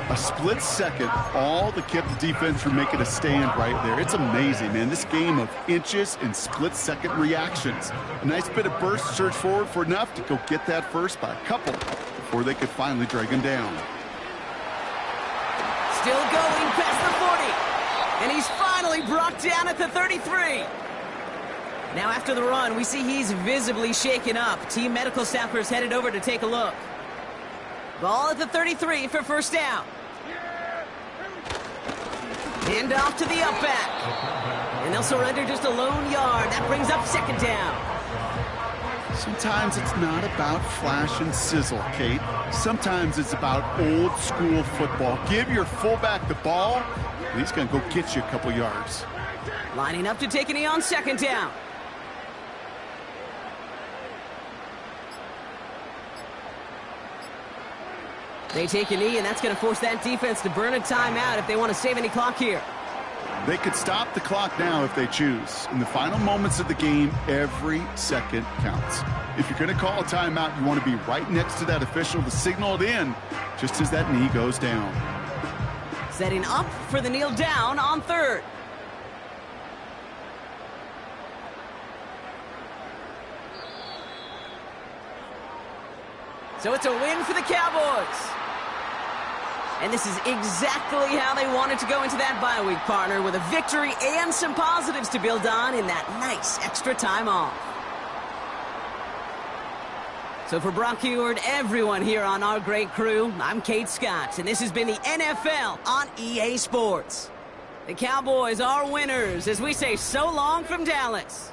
A split second, all that kept the defense from making a stand right there. It's amazing, man. This game of inches and split-second reactions. A nice bit of burst, surge forward for enough to go get that first by a couple before they could finally drag him down. Still going past the 40. And he's finally brought down at the 33. Now after the run, we see he's visibly shaken up. Team medical staffers headed over to take a look. Ball at the 33 for first down. Hand off to the up back. And they'll surrender just a lone yard. That brings up second down. Sometimes it's not about flash and sizzle, Kate. Sometimes it's about old school football. Give your fullback the ball, and he's going to go get you a couple yards. Lining up to take a knee on second down. They take a knee, and that's going to force that defense to burn a timeout if they want to save any clock here. They could stop the clock now if they choose. In the final moments of the game, every second counts. If you're going to call a timeout, you want to be right next to that official to signal it in just as that knee goes down. Setting up for the kneel down on third. So it's a win for the Cowboys. And this is exactly how they wanted to go into that bye week, partner, with a victory and some positives to build on in that nice extra time off. So for Brock Huard, everyone here on our great crew, I'm Kate Scott, and this has been the NFL on EA Sports. The Cowboys are winners as we say so long from Dallas.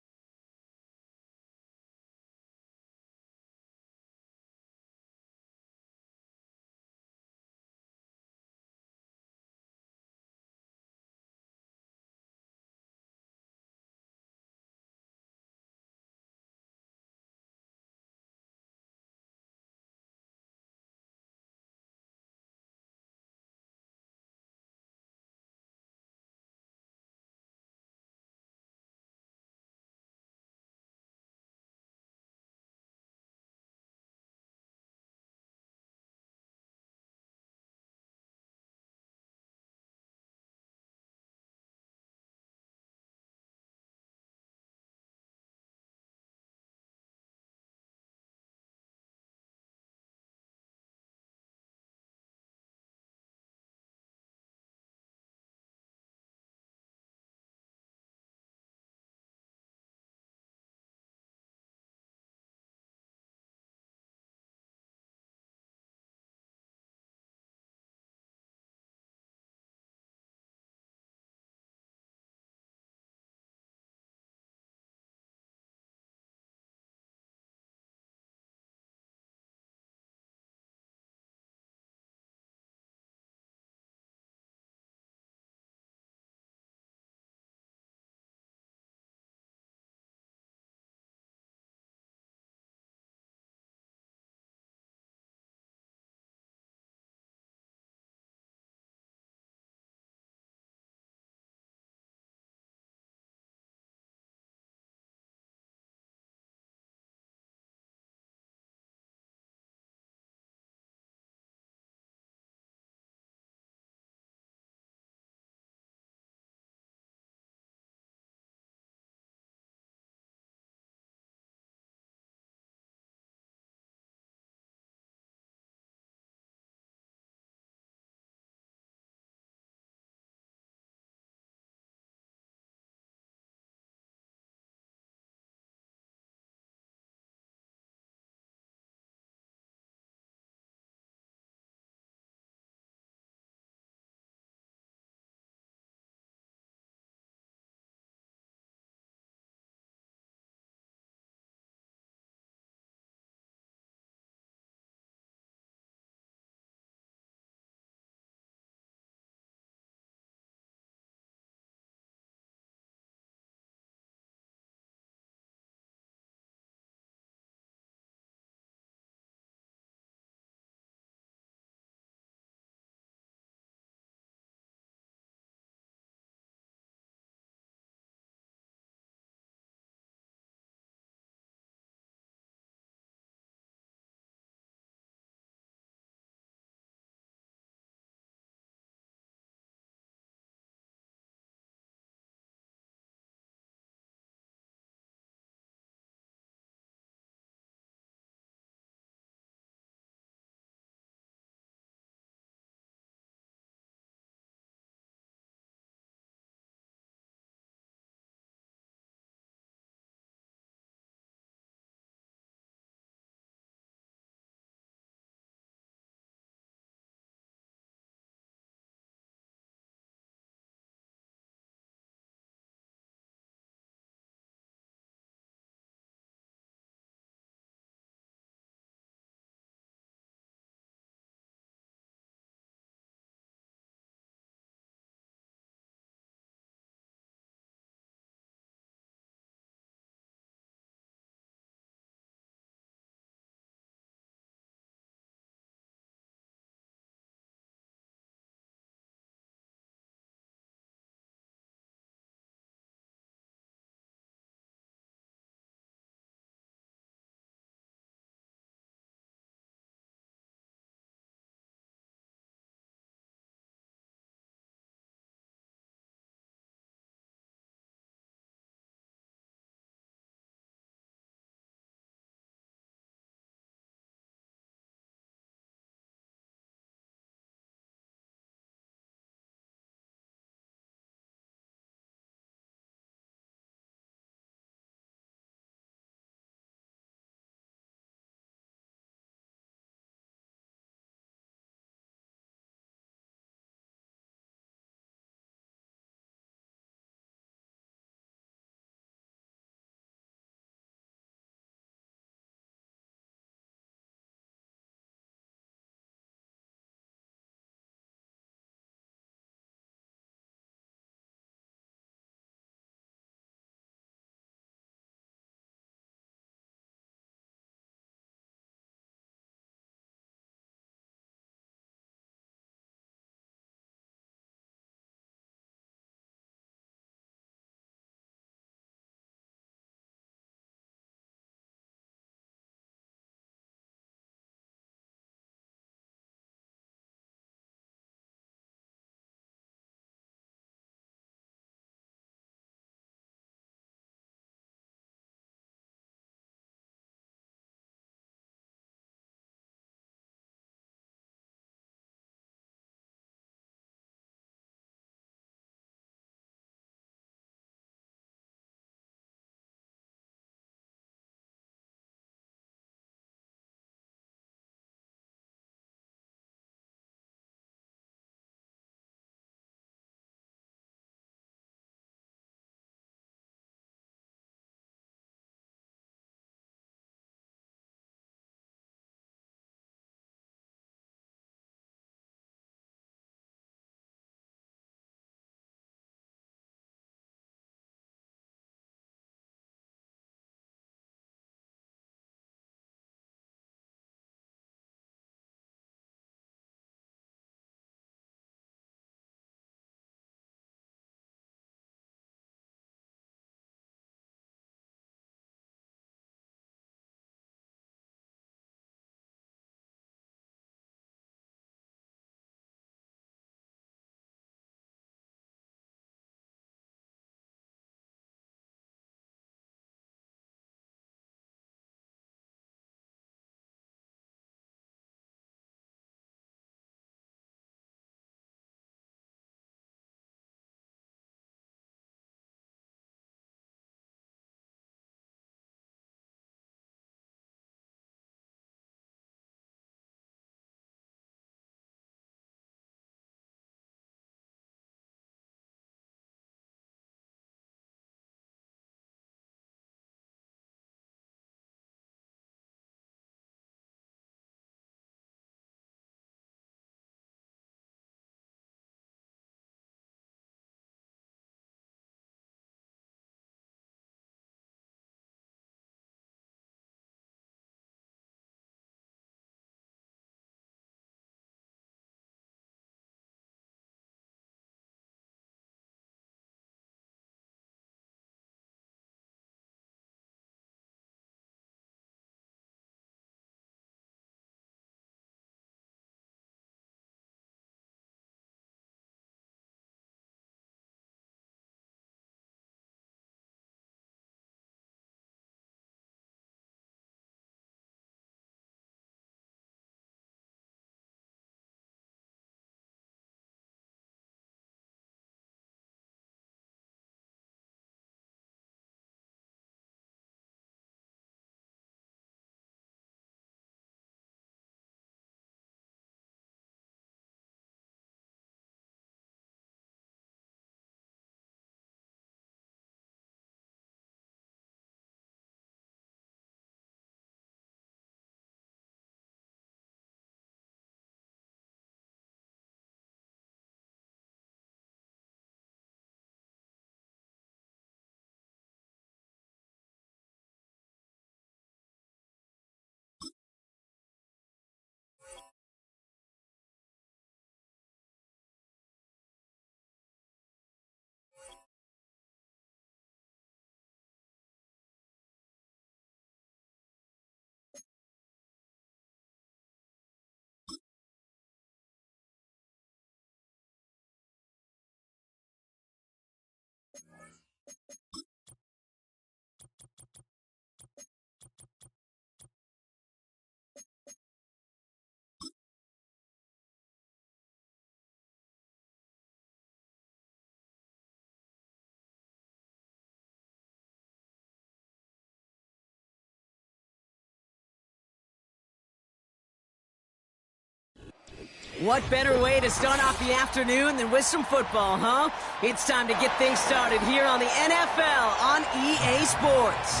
What better way to start off the afternoon than with some football, huh? It's time to get things started here on the NFL on EA Sports.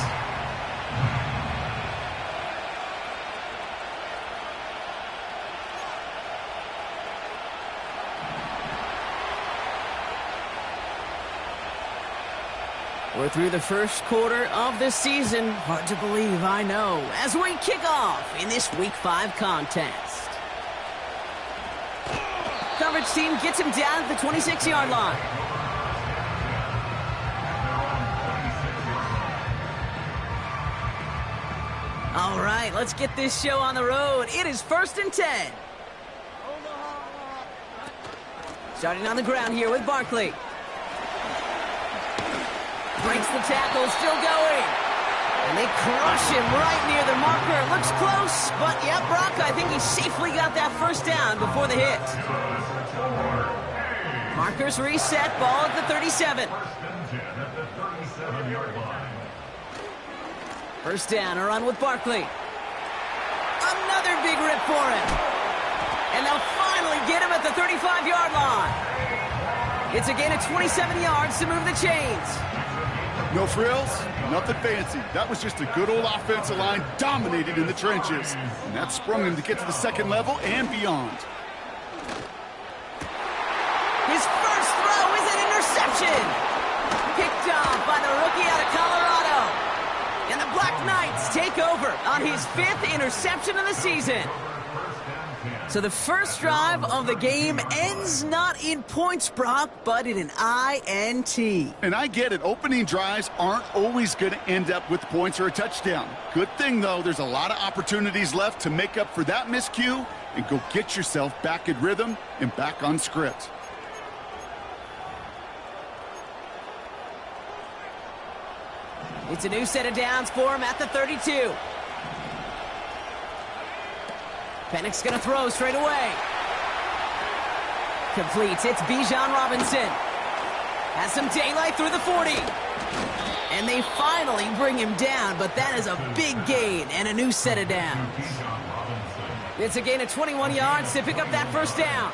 We're through the first quarter of the season. Hard to believe, I know, as we kick off in this Week 5 contest. Coverage team gets him down at the 26-yard line. All right, let's get this show on the road. It is 1st and 10. Starting on the ground here with Barkley. Breaks the tackle, still going. And they crush him right near the marker. Looks close, but yeah, Brock, I think he safely got that first down before the hit. Markers reset, ball at the 37. First down, a run with Barkley. Another big rip for him. And they'll finally get him at the 35-yard line. It's a gain of 27 yards to move the chains. No frills, nothing fancy. That was just a good old offensive line dominated in the trenches. And that sprung him to get to the second level and beyond. His first throw is an interception. Picked off by the rookie out of Colorado. And the Black Knights take over on his 5th interception of the season. So the first drive of the game ends not in points, Brock, but in an INT. And I get it. Opening drives aren't always going to end up with points or a touchdown. Good thing, though, there's a lot of opportunities left to make up for that miscue and go get yourself back in rhythm and back on script. It's a new set of downs for him at the 32. Penix going to throw straight away. Completes. It's Bijan Robinson. Has some daylight through the 40. And they finally bring him down, but that is a big gain and a new set of downs. It's a gain of 21 yards to pick up that first down.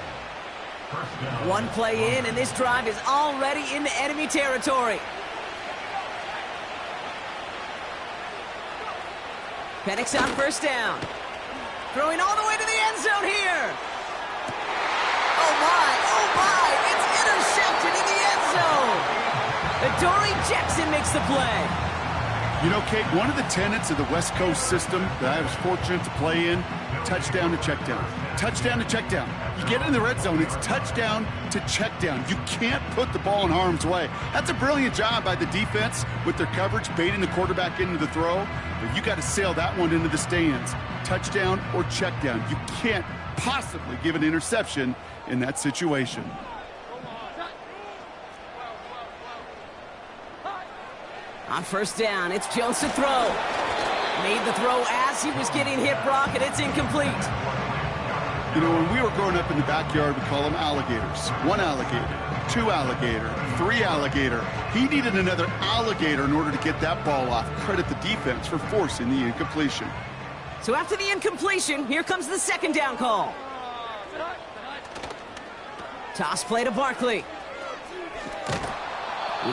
One play in, and this drive is already into enemy territory. Penix on first down. Throwing all the way to the end zone here. Oh my, it's intercepted in the end zone. Adoree Jackson makes the play. You know, Kate, one of the tenets of the West Coast system that I was fortunate to play in, touchdown to check down. Touchdown to check down. You get in the red zone, it's touchdown to check down. You can't put the ball in harm's way. That's a brilliant job by the defense with their coverage, baiting the quarterback into the throw. But you got to sail that one into the stands. Touchdown or check down. You can't possibly give an interception in that situation. On first down, it's Jones to throw. Made the throw as he was getting hit, Brock, and it's incomplete. You know, when we were growing up in the backyard, we call them alligators. 1 alligator, 2 alligator, 3 alligator. He needed another alligator in order to get that ball off. Credit the defense for forcing the incompletion. So after the incompletion, here comes the second down call. Toss play to Barkley.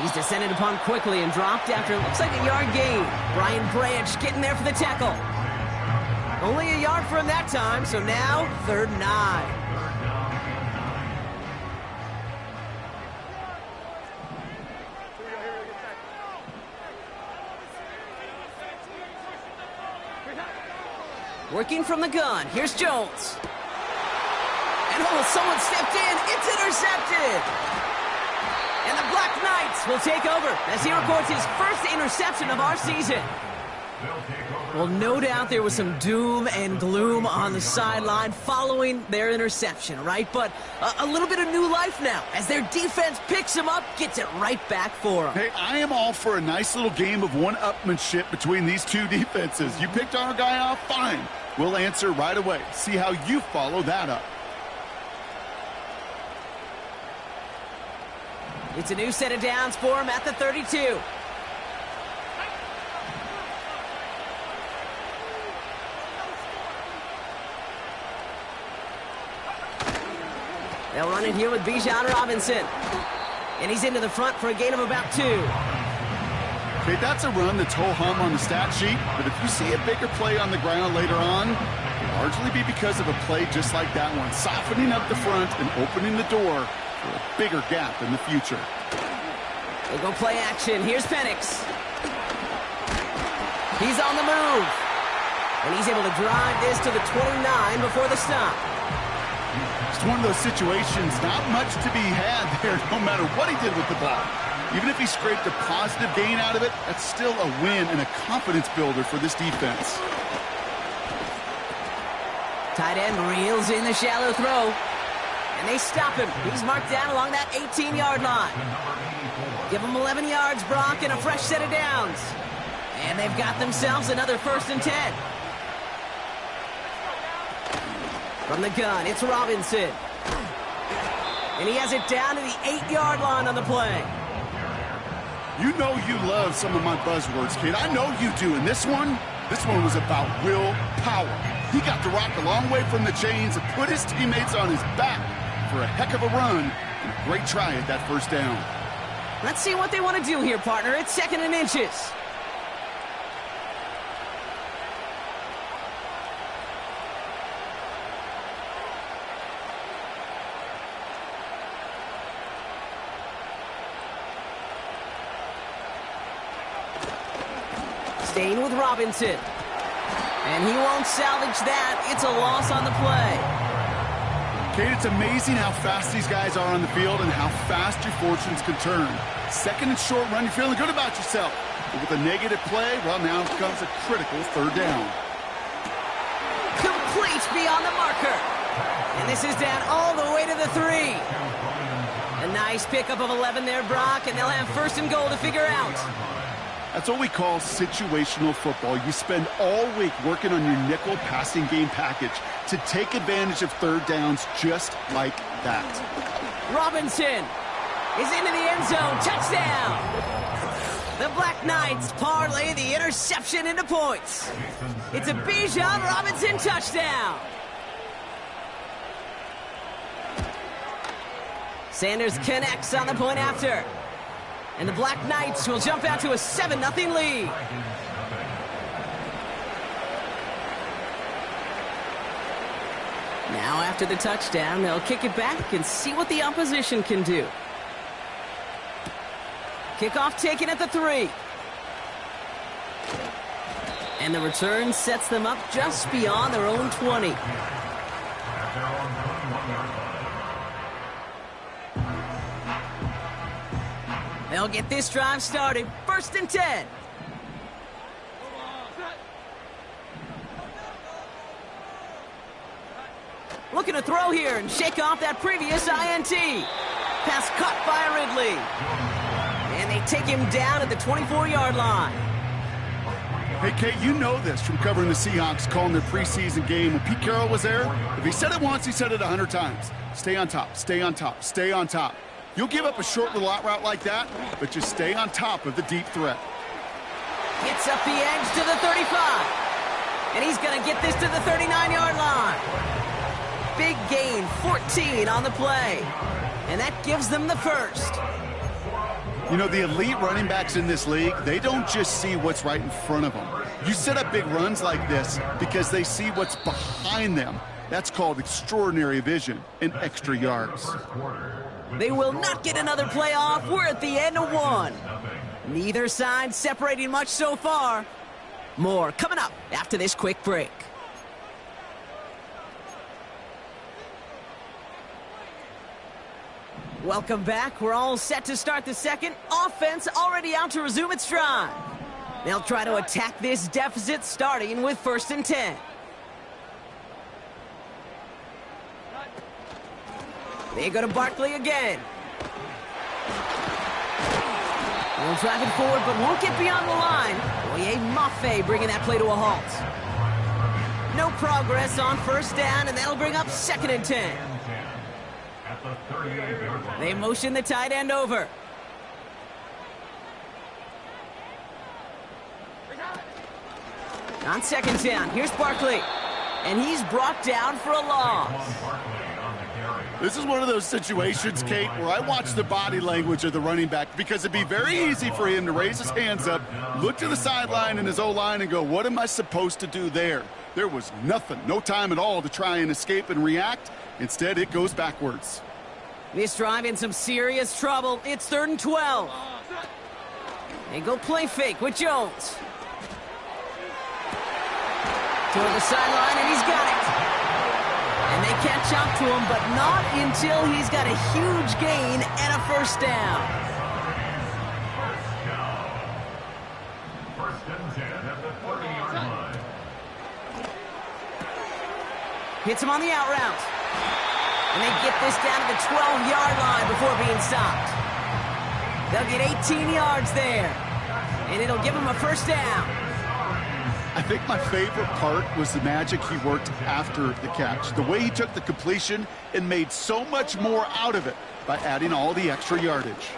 He's descended upon quickly and dropped after it looks like a yard gain. Brian Branch getting there for the tackle. Only a yard for him that time, so now 3rd and 9. Working from the gun, here's Jones. And someone stepped in, it's intercepted! And the Black Knights will take over as he records his first interception of our season. Well, no doubt there was some doom and gloom on the sideline following their interception, right? But a little bit of new life now as their defense picks them up, gets it right back for them. Hey, I am all for a nice little game of one-upmanship between these two defenses. You picked our guy off, fine. We'll answer right away. See how you follow that up. It's a new set of downs for him at the 32. They'll run it here with Bijan Robinson. And he's into the front for a gain of about 2. Okay, that's a run that's ho-hum on the stat sheet, but if you see a bigger play on the ground later on, it'll largely be because of a play just like that one, softening up the front and opening the door for a bigger gap in the future. They go play action. Here's Penix. He's on the move. And he's able to drive this to the 29 before the stop. It's one of those situations, not much to be had there, no matter what he did with the ball. Even if he scraped a positive gain out of it, that's still a win and a confidence builder for this defense. Tight end reels in the shallow throw. And they stop him. He's marked down along that 18-yard line. Give him 11 yards, Brock, and a fresh set of downs. And they've got themselves another 1st and 10. From the gun, it's Robinson. And he has it down to the 8-yard line on the play. You know you love some of my buzzwords, kid. I know you do. And this one was about will power. He got the rock a long way from the chains and put his teammates on his back for a heck of a run and a great try at that 1st down. Let's see what they want to do here, partner. It's 2nd and inches. Staying with Robinson. And he won't salvage that. It's a loss on the play. Kate, it's amazing how fast these guys are on the field and how fast your fortunes can turn. 2nd and short run, you're feeling good about yourself. But with a negative play, well, now comes a critical 3rd down. Complete beyond the marker. And this is down all the way to the 3. A nice pickup of 11 there, Brock, and they'll have 1st and goal to figure out. That's what we call situational football. You spend all week working on your nickel passing game package to take advantage of 3rd downs just like that. Robinson is into the end zone. Touchdown! The Black Knights parlay the interception into points. It's a Bijan Robinson touchdown. Sanders connects on the point after. And the Black Knights will jump out to a 7-0 lead. Now after the touchdown, they'll kick it back and see what the opposition can do. Kickoff taken at the 3. And the return sets them up just beyond their own 20. They'll get this drive started. 1st and 10. Looking to throw here and shake off that previous INT. Pass caught by Ridley. And they take him down at the 24-yard line. Hey, Kate, you know this from covering the Seahawks, calling their preseason game. When Pete Carroll was there, if he said it once, he said it 100 times. Stay on top, stay on top, stay on top. You'll give up a short little out route like that, but just stay on top of the deep threat. Gets up the edge to the 35. And he's going to get this to the 39-yard line. Big gain, 14 on the play. And that gives them the 1st. You know, the elite running backs in this league, they don't just see what's right in front of them. You set up big runs like this because they see what's behind them. That's called extraordinary vision and extra yards. They will not get another play off. We're at the end of 1. Neither side separating much so far. More coming up after this quick break. Welcome back. We're all set to start the 2nd. Offense already out to resume its drive. They'll try to attack this deficit starting with 1st and 10. They go to Barkley again. They'll drive it forward, but won't get beyond the line. Oye Mafe bringing that play to a halt. No progress on 1st down, and that'll bring up 2nd and 10. They motion the tight end over. On 2nd down, here's Barkley. And he's brought down for a loss. This is one of those situations, Kate, where I watch the body language of the running back because it'd be very easy for him to raise his hands up, look to the sideline and his O-line and go, what am I supposed to do there? There was nothing, no time at all to try and escape and react. Instead, it goes backwards. This drive in some serious trouble. It's 3rd and 12. They go play fake with Jones. Toward the sideline, and he's got it. And they catch up to him, but not until he's got a huge gain and a 1st down. First and 10 at the 40-yard line. Hits him on the out route. And they get this down to the 12-yard line before being stopped. They'll get 18 yards there. And it'll give him a 1st down. I think my favorite part was the magic he worked after the catch. The way he took the completion and made so much more out of it by adding all the extra yardage.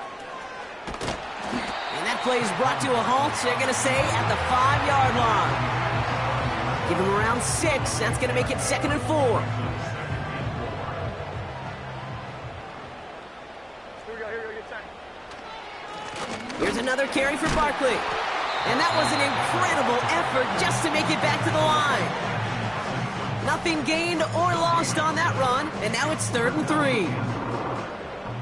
And that play is brought to a halt, so they're going to say at the 5-yard line. Give him around 6. That's going to make it 2nd and 4. Here we go, get set. Here's another carry for Barkley. And that was an incredible effort just to make it back to the line. Nothing gained or lost on that run, and now it's 3rd and 3.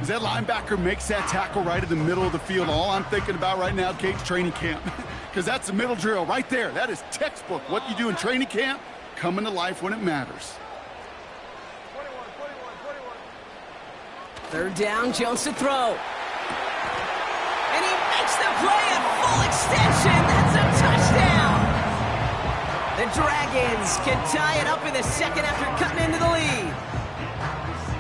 As that linebacker makes that tackle right in the middle of the field, all I'm thinking about right now, Kate's training camp. Because that's the middle drill right there. That is textbook. What you do in training camp, coming to life when it matters. 21. 3rd down, Jones to throw. And he makes the play at full extension. That's a touchdown. The Dragons can tie it up in the 2nd after cutting into the lead.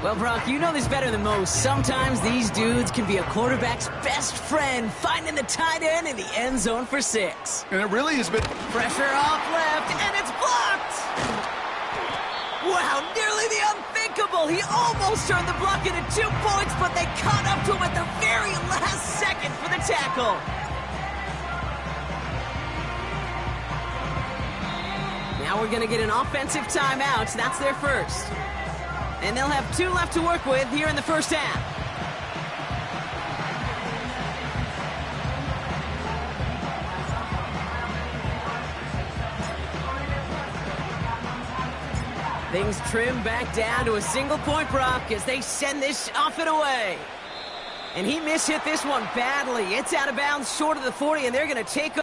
Well, Brock, you know this better than most. Sometimes these dudes can be a quarterback's best friend, finding the tight end in the end zone for 6. And it really has been... Pressure off left, and it's blocked. Wow, nearly the unthinkable. He almost turned the block into 2 points, but they caught up to him at the very last second for the tackle. Now we're going to get an offensive timeout. That's their 1st. And they'll have 2 left to work with here in the 1st half. Things trim back down to a single-point Brock as they send this off and away. And he mishit this one badly. It's out of bounds short of the 40, and they're going to take...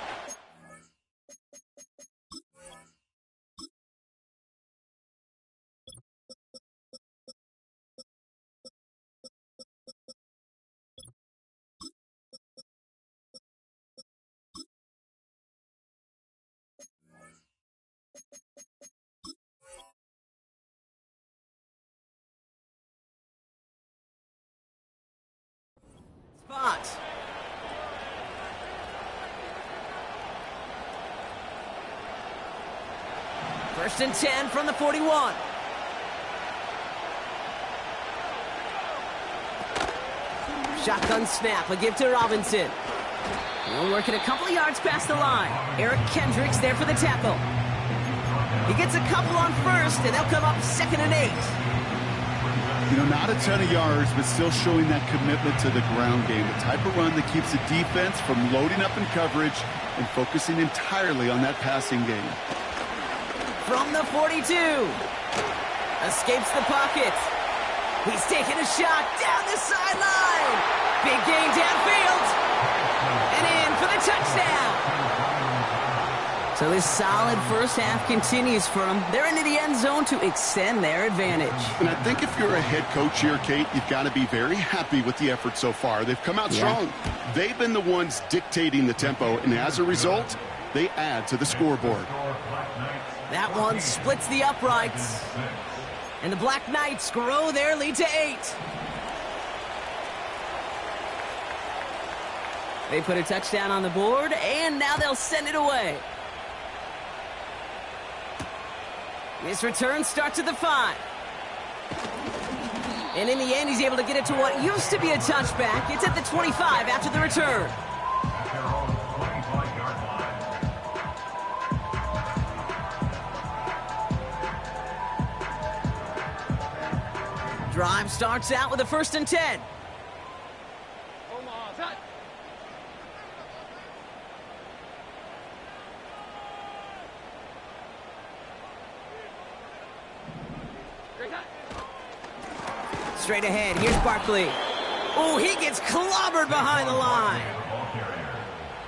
spot. First and 10 from the 41. Shotgun snap, a give to Robinson. He'll work it a couple of yards past the line. Eric Kendricks there for the tackle. He gets a couple on 1st, and they'll come up 2nd and 8. You know, not a ton of yards, but still showing that commitment to the ground game. The type of run that keeps the defense from loading up in coverage and focusing entirely on that passing game. From the 42. Escapes the pocket. He's taking a shot down the sideline. Big gain downfield. And in for the touchdown. So this solid first half continues for them. They're into the end zone to extend their advantage. And I think if you're a head coach here, Kate, you've got to be very happy with the effort so far. They've come out strong. They've been the ones dictating the tempo, and as a result, they add to the scoreboard. That one splits the uprights. And the Black Knights grow their lead to 8. They put a touchdown on the board, and now they'll send it away. This return starts at the 5. And in the end, he's able to get it to what used to be a touchback. It's at the 25 after the return. Drive starts out with a 1st and 10. Straight ahead, here's Barkley. Oh, he gets clobbered behind the line.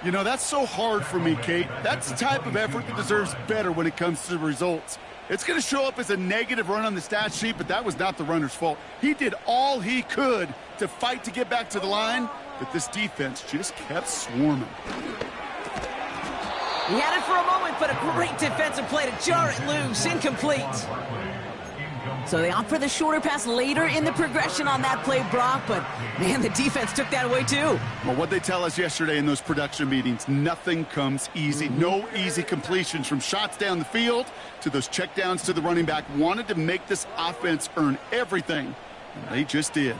You know, that's so hard for me, Kate. That's the type of effort that deserves better when it comes to the results. It's going to show up as a negative run on the stat sheet, but that was not the runner's fault. He did all he could to fight to get back to the line, but this defense just kept swarming. He had it for a moment, but a great defensive play to jar it loose. Incomplete. So they opt for the shorter pass later in the progression on that play, Brock, but, man, the defense took that away, too. Well, what they tell us yesterday in those production meetings, nothing comes easy. No easy completions from shots down the field to those checkdowns to the running back. Wanted to make this offense earn everything, and they just did.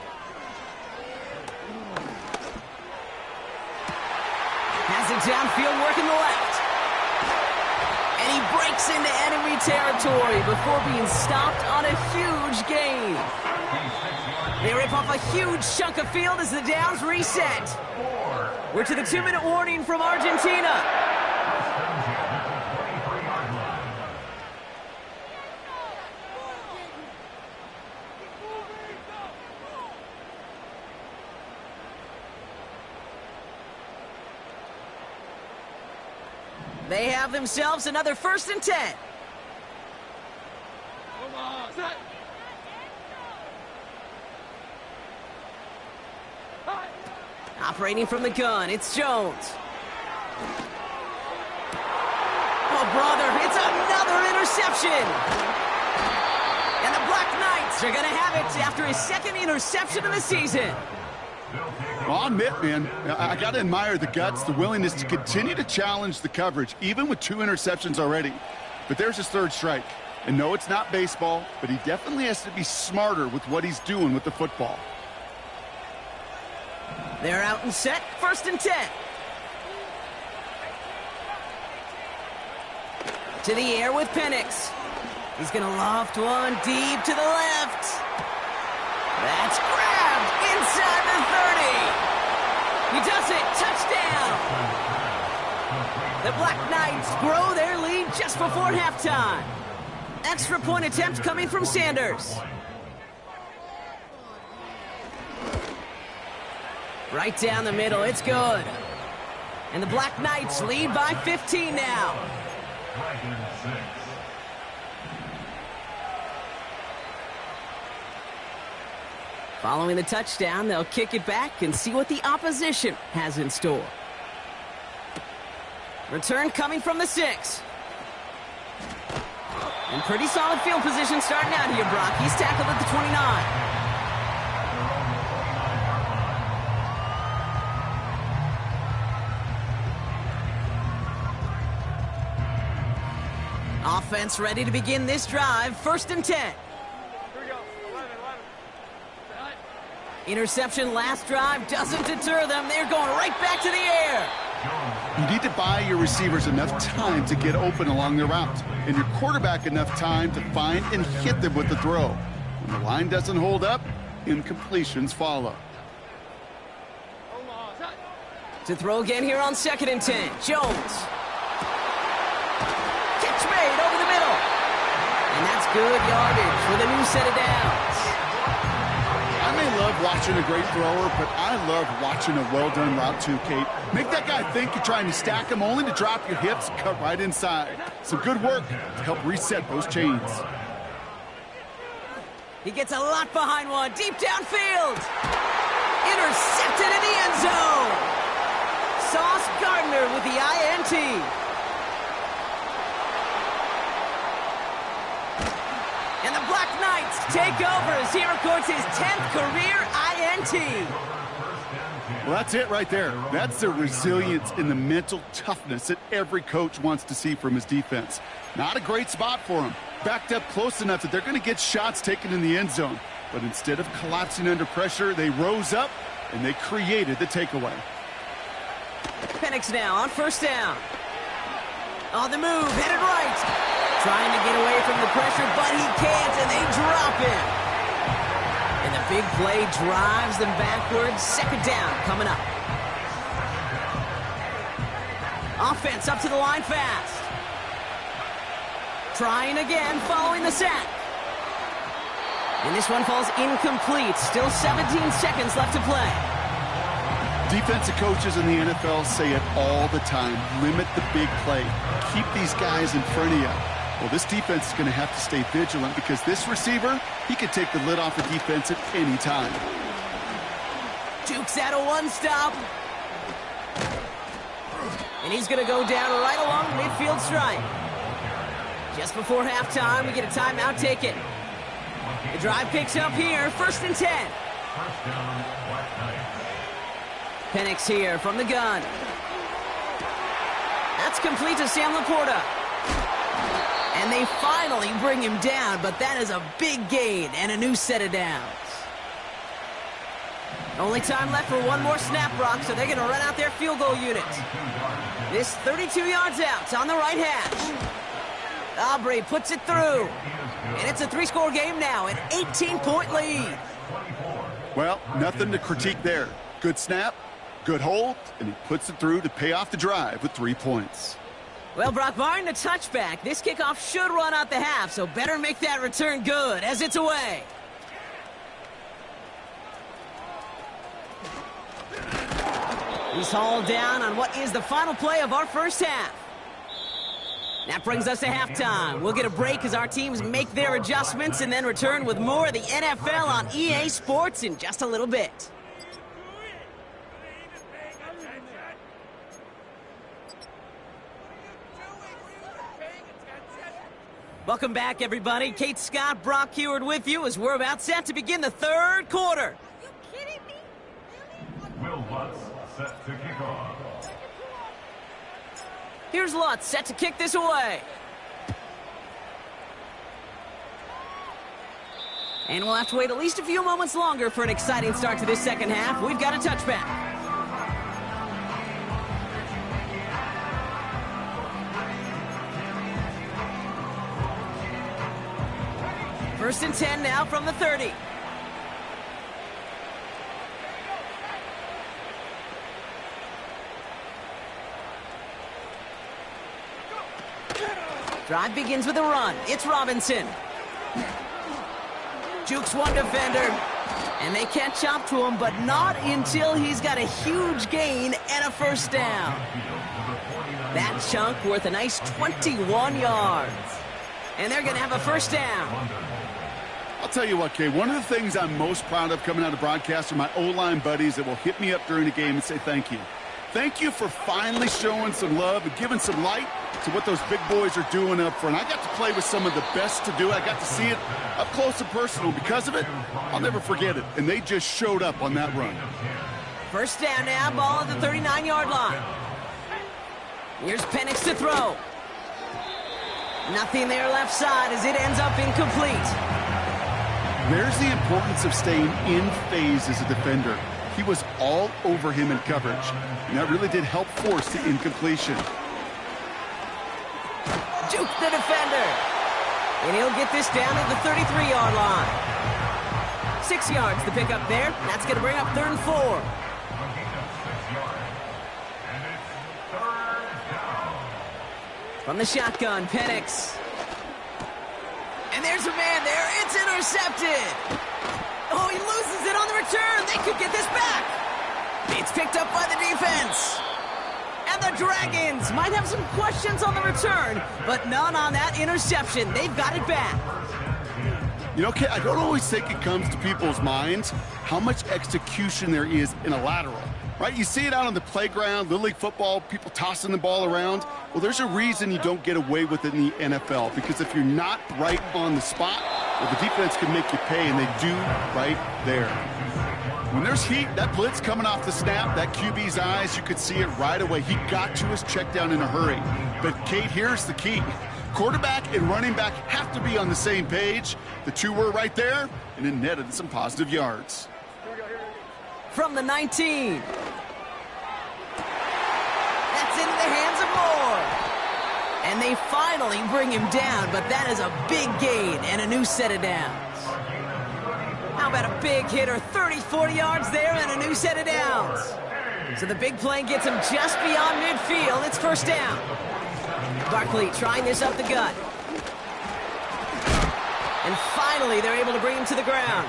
Has it downfield, working the left. And he breaks into enemy territory before being stopped on a huge gain. They rip off a huge chunk of field as the downs reset. We're to the 2-minute warning from Argentina. They have themselves another 1st and 10. Operating from the gun, it's Jones. Oh, brother, it's another interception. And the Black Knights are going to have it after his 2nd interception of the season. Well, I'll admit, man, I got to admire the guts, the willingness to continue to challenge the coverage, even with 2 interceptions already. But there's his 3rd strike. And no, it's not baseball, but he definitely has to be smarter with what he's doing with the football. They're out and set, 1st and 10. To the air with Penix. He's going to loft one deep to the left. That's grabbed inside the 30. He does it. Touchdown. The Black Knights grow their lead just before halftime. Extra point attempt coming from Sanders. Right down the middle. It's good. And the Black Knights lead by 15 now. Following the touchdown, they'll kick it back and see what the opposition has in store. Return coming from the 6. And pretty solid field position starting out here, Brock. He's tackled at the 29. Offense ready to begin this drive. 1st and 10. Interception last drive doesn't deter them. They're going right back to the air. You need to buy your receivers enough time to get open along the route, and your quarterback enough time to find and hit them with the throw. When the line doesn't hold up, incompletions follow. To throw again here on 2nd and 10. Jones. Catch made over the middle. And that's good yardage with a new set of downs. I may love watching a great thrower, but I love watching a well-done route too, Kate. Make that guy think you're trying to stack him only to drop your hips and cut right inside. Some good work to help reset those chains. He gets a lot behind one, deep downfield. Intercepted in the end zone. Sauce Gardner with the INT. And the Black Knights take over as he records his 10th career INT. Well, that's it right there. That's the resilience and the mental toughness that every coach wants to see from his defense. Not a great spot for him. Backed up close enough that they're going to get shots taken in the end zone. But instead of collapsing under pressure, they rose up and they created the takeaway. Penix now on first down. On the move, headed right. Trying to get away from the pressure, but he can't, and they drop him. And the big play drives them backwards. Second down coming up. Offense up to the line fast. Trying again, following the sack. And this one falls incomplete. Still 17 seconds left to play. Defensive coaches in the NFL say it all the time. Limit the big play. Keep these guys in front of you. Well, this defense is going to have to stay vigilant because this receiver, he could take the lid off the defense at any time. Jukes out a one-stop. And he's going to go down right along the midfield stripe. Just before halftime, we get a timeout taken. The drive picks up here, 1st and 10. Penix here from the gun. That's complete to Sam Laporta. And they finally bring him down, but that is a big gain and a new set of downs. Only time left for one more snap, Brock, so they're going to run out their field goal unit. This 32 yards out on the right hash. Aubrey puts it through. And it's a 3-score game now, an 18-point lead. Well, nothing to critique there. Good snap, good hold, and he puts it through to pay off the drive with 3 points. Well, Brock, barring the touchback, this kickoff should run out the half, so better make that return good as it's away. He's hauled down on what is the final play of our first half. That brings us to halftime. We'll get a break as our teams make their adjustments and then return with more of the NFL on EA Sports in just a little bit. Welcome back, everybody. Kate Scott, Brock Huard with you as we're about set to begin the third quarter. Are you kidding me? Will Lutz set to kick off. Here's Lutz set to kick this away. And we'll have to wait at least a few moments longer for an exciting start to this second half. We've got a touchback. First and 10 now from the 30. Drive begins with a run. It's Robinson. Jukes one defender. And they catch up to him, but not until he's got a huge gain and a first down. That chunk worth a nice 21 yards. And they're going to have a first down. I'll tell you what, Kay, one of the things I'm most proud of coming out of broadcast are my O-line buddies that will hit me up during the game and say thank you. Thank you for finally showing some love and giving some light to what those big boys are doing up front. I got to play with some of the best to do it. I got to see it up close and personal. Because of it, I'll never forget it. And they just showed up on that run. First down now, ball at the 39-yard line. Here's Penix to throw. Nothing there left side as it ends up incomplete. There's the importance of staying in phase as a defender. He was all over him in coverage, and that really did help force the incompletion. Juke the defender. And he'll get this down to the 33-yard line. 6 yards to pick up there. That's going to bring up 3rd and 4. From the shotgun, Penix. And there's a man there. It's intercepted. Oh, he loses it on the return. They could get this back. It's picked up by the defense. And the Dragons might have some questions on the return, but none on that interception. They've got it back. You know, Kay, I don't always think it comes to people's minds how much execution there is in a lateral, right? You see it out on the playground, Little League football, people tossing the ball around. Well, there's a reason you don't get away with it in the NFL, because if you're not right on the spot, well, the defense can make you pay, and they do right there. When there's heat, that blitz coming off the snap, that QB's eyes, you could see it right away. He got to his check down in a hurry. But, Kate, here's the key. Quarterback and running back have to be on the same page. The two were right there, and it netted some positive yards. From the 19. That's into the hands of Moore. And they finally bring him down, but that is a big gain and a new set of downs. How about a big hitter, 30, 40 yards there and a new set of downs. So the big play gets him just beyond midfield. It's first down. Barkley trying this up the gut. And finally, they're able to bring him to the ground.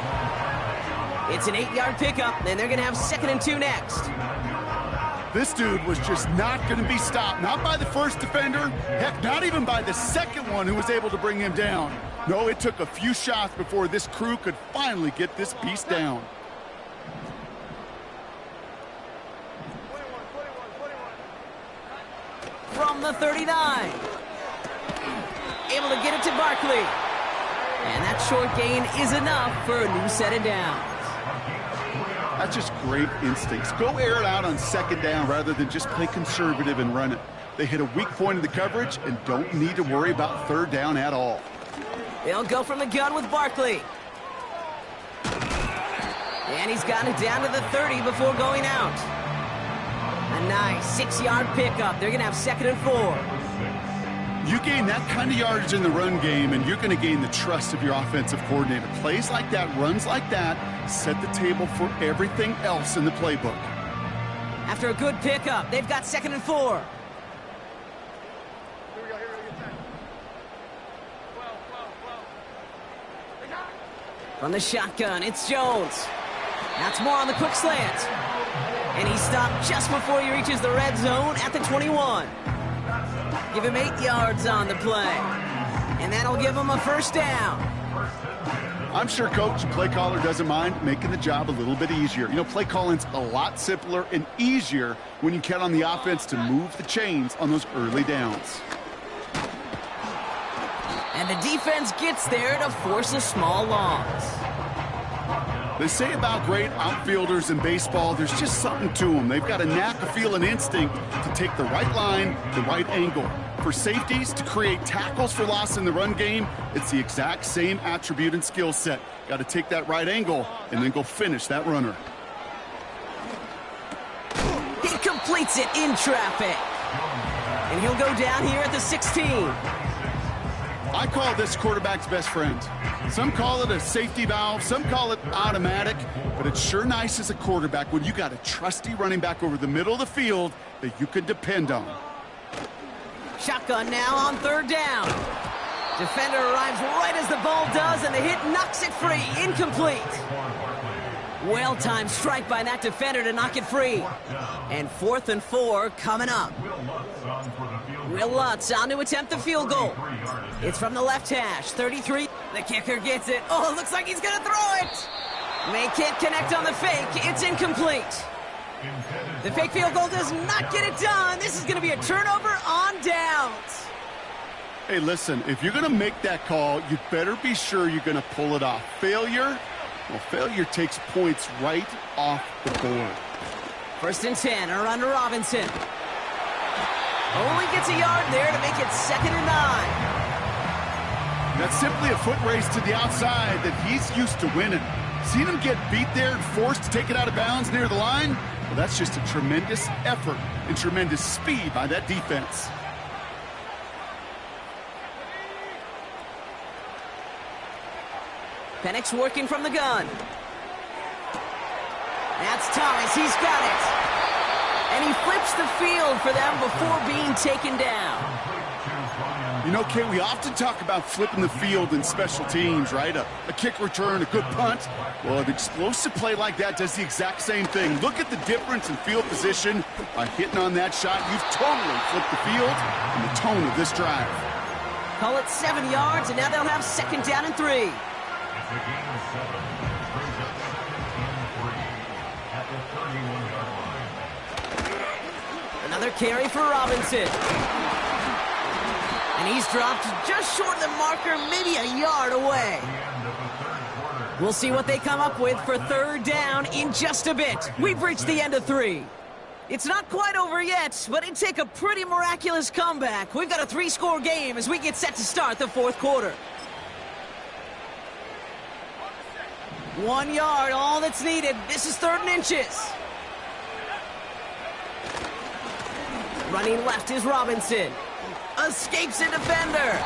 It's an 8-yard pickup, and they're going to have 2nd and 2 next. This dude was just not going to be stopped. Not by the first defender. Heck, not even by the second one who was able to bring him down. No, it took a few shots before this crew could finally get this beast down. From the 39. Able to get it to Barkley. And that short gain is enough for a new set of downs. That's just great instincts. Go air it out on 2nd down rather than just play conservative and run it. They hit a weak point in the coverage and don't need to worry about 3rd down at all. They'll go from the gun with Barkley. And he's got it down to the 30 before going out. A nice 6-yard pickup. They're going to have 2nd and 4. You gain that kind of yardage in the run game, and you're going to gain the trust of your offensive coordinator. Plays like that, runs like that, set the table for everything else in the playbook. After a good pickup, they've got 2nd and 4. From the shotgun, it's Jones. That's more on the quick slant. And he stopped just before he reaches the red zone at the 21. Give him 8 yards on the play. And that'll give him a first down. I'm sure coach and play caller doesn't mind making the job a little bit easier. You know, play calling's a lot simpler and easier when you count on the offense to move the chains on those early downs. And the defense gets there to force a small loss. They say about great outfielders in baseball, there's just something to them. They've got a knack, a feel, and instinct to take the right line, the right angle. For safeties, to create tackles for loss in the run game, it's the exact same attribute and skill set. Got to take that right angle and then go finish that runner. He completes it in traffic. And he'll go down here at the 16. I call this quarterback's best friend. Some call it a safety valve, some call it automatic, but it's sure nice as a quarterback when you got a trusty running back over the middle of the field that you can depend on. Shotgun now on 3rd down. Defender arrives right as the ball does, and the hit knocks it free. Incomplete. Well-timed strike by that defender to knock it free. And 4th and 4 coming up. Will Lutz on to attempt the field goal. It's from the left hash, 33. The kicker gets it. Oh, it looks like he's going to throw it. May can't connect on the fake. It's incomplete. The fake field goal does not get it done. This is going to be a turnover on downs. Hey, listen, if you're going to make that call, you better be sure you're going to pull it off. Failure takes points right off the board. 1st and 10, a run to Robinson. Only gets a yard there to make it 2nd and 9. That's simply a foot race to the outside that he's used to winning. Seen him get beat there and forced to take it out of bounds near the line? Well, that's just a tremendous effort and tremendous speed by that defense. Penix working from the gun. That's Thomas. He's got it. And he flips the field for them before being taken down. You know, Kay, we often talk about flipping the field in special teams, right? A kick return, a good punt. Well, an explosive play like that does the exact same thing. Look at the difference in field position. By hitting on that shot, you've totally flipped the field and the tone of this drive. Call it 7 yards, and now they'll have 2nd down and 3. It's a gain of 7. Brings up 2nd and 3 at the 31-yard line. Another carry for Robinson. And he's dropped just short of the marker, maybe a yard away. We'll see what they come up with for 3rd down in just a bit. We've reached the end of 3. It's not quite over yet, but it'd take a pretty miraculous comeback. We've got a 3-score game as we get set to start the 4th quarter. 1 yard, all that's needed. This is 3rd and inches. Running left is Robinson. Escapes a defender.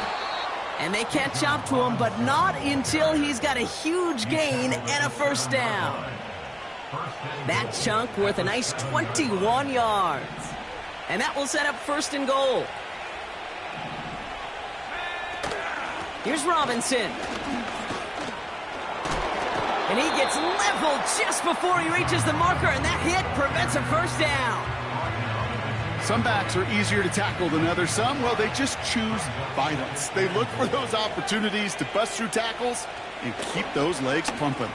And they catch up to him, but not until he's got a huge gain and a 1st down. That chunk worth a nice 21 yards. And that will set up 1st and goal. Here's Robinson. And he gets leveled just before he reaches the marker, and that hit prevents a 1st down. Some backs are easier to tackle than others. Some, well, they just choose violence. They look for those opportunities to bust through tackles and keep those legs pumping.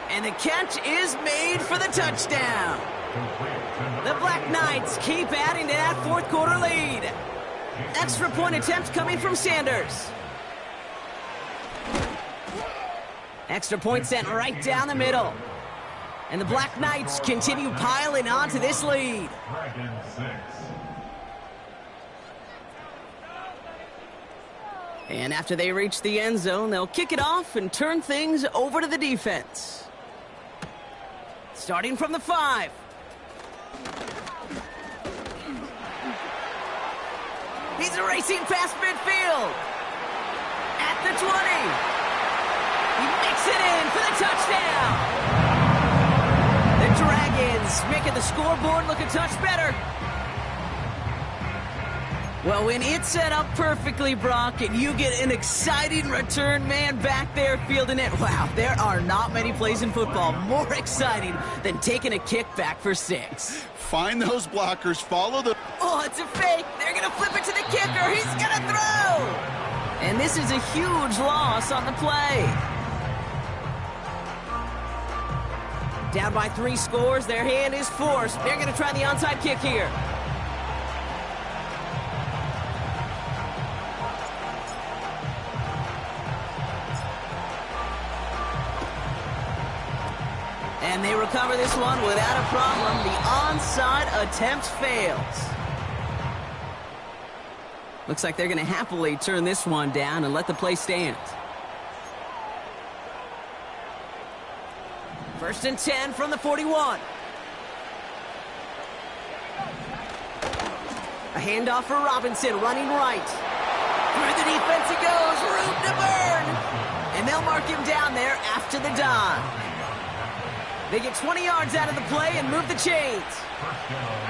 And the catch is made for the touchdown. The Black Knights keep adding to that 4th quarter lead. Extra point attempt coming from Sanders. Extra point sent right down the middle. And the Black Knights continue piling onto this lead. And after they reach the end zone, they'll kick it off and turn things over to the defense. Starting from the 5. He's racing past midfield. At the 20. He makes it in for the touchdown. The Dragons making the scoreboard look a touch better. Well, when it's set up perfectly, Brock, and you get an exciting return man back there fielding it, wow, there are not many plays in football more exciting than taking a kick back for 6. Find those blockers, follow the... Oh, it's a fake. They're going to flip it to the kicker. He's going to throw. And this is a huge loss on the play. Down by 3 scores, their hand is forced. They're going to try the onside kick here. And they recover this one without a problem. The onside attempt fails. Looks like they're going to happily turn this one down and let the play stand. 1st and 10 from the 41. A handoff for Robinson, running right. Through the defense it goes, room to burn. And they'll mark him down there after the dive. They get 20 yards out of the play and move the chains.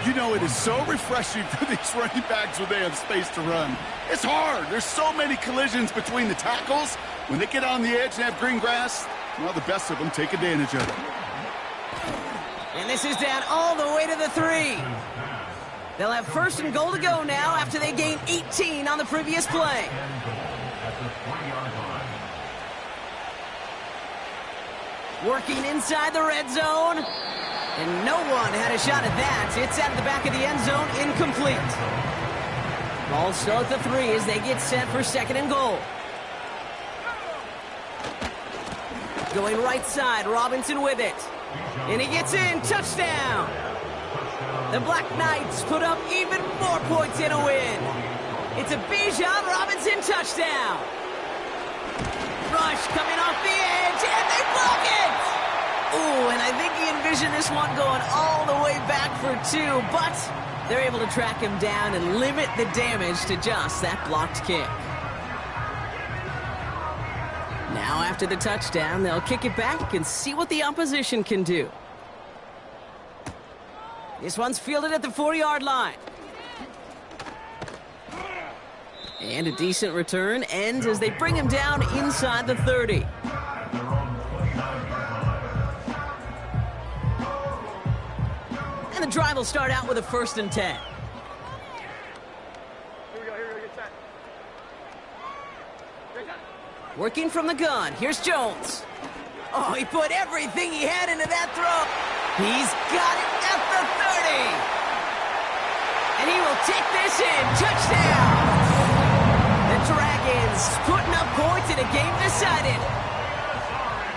You know, it is so refreshing for these running backs when they have space to run. It's hard. There's so many collisions between the tackles. When they get on the edge and have green grass, well, the best of them take advantage of it. And this is down all the way to the 3. They'll have 1st and goal to go now after they gain 18 on the previous play. Working inside the red zone. And no one had a shot at that. It's out of the back of the end zone, incomplete. Ball still at the 3 as they get set for 2nd and goal. Going right side, Robinson with it. And he gets in, touchdown. The Black Knights put up even more points in a win. It's a Bijan Robinson touchdown. Rush coming off the edge, and they block it! Ooh, and I think he envisioned this one going all the way back for 2, but they're able to track him down and limit the damage to just that blocked kick. Now after the touchdown, they'll kick it back and see what the opposition can do. This one's fielded at the 4-yard line. And a decent return ends as they bring him down inside the 30. And the drive will start out with a 1st and 10. Here we go, get set. Working from the gun, here's Jones. Oh, he put everything he had into that throw. He's got it at the 30. And he will take this in. Touchdown! The Dragons putting up points in a game decided.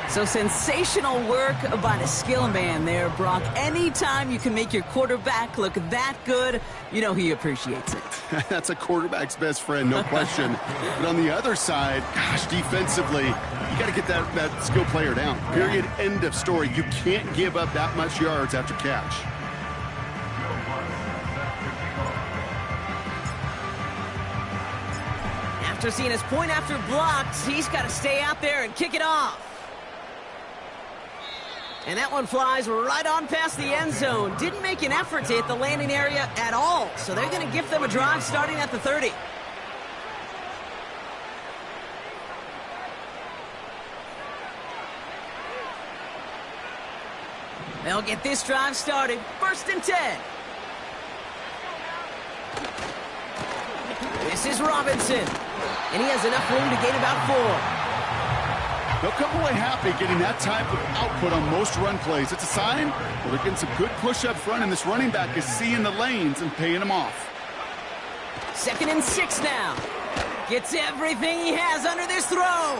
So sensational work by the skill man there, Brock. Anytime you can make your quarterback look that good, you know he appreciates it. That's a quarterback's best friend, no question. But on the other side, gosh, defensively, you got to get that skill player down. Period, end of story. You can't give up that much yards after catch. After seeing his point after blocked, he's got to stay out there and kick it off. And that one flies right on past the end zone. Didn't make an effort to hit the landing area at all. So they're going to give them a drive starting at the 30. They'll get this drive started. 1st and 10. This is Robinson. And he has enough room to gain about 4. They'll come away happy getting that type of output on most run plays. It's a sign well, they're getting some good push up front, and this running back is seeing the lanes and paying them off. 2nd and 6 now. Gets everything he has under this throw.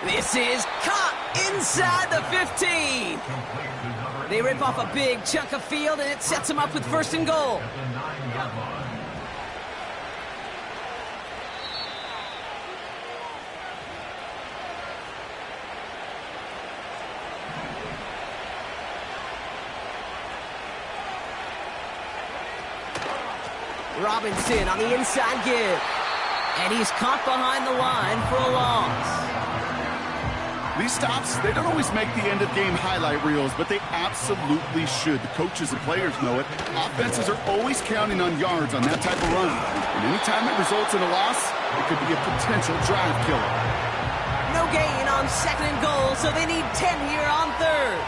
This is caught inside the 15. They rip off a big chunk of field, and it sets them up with 1st and goal. Robinson on the inside give. And he's caught behind the line for a loss. These stops, they don't always make the end-of-game highlight reels, but they absolutely should. The coaches and players know it. Offenses are always counting on yards on that type of run. And anytime it results in a loss, it could be a potential drive killer. No gain on 2nd and goal, so they need 10 here on 3rd.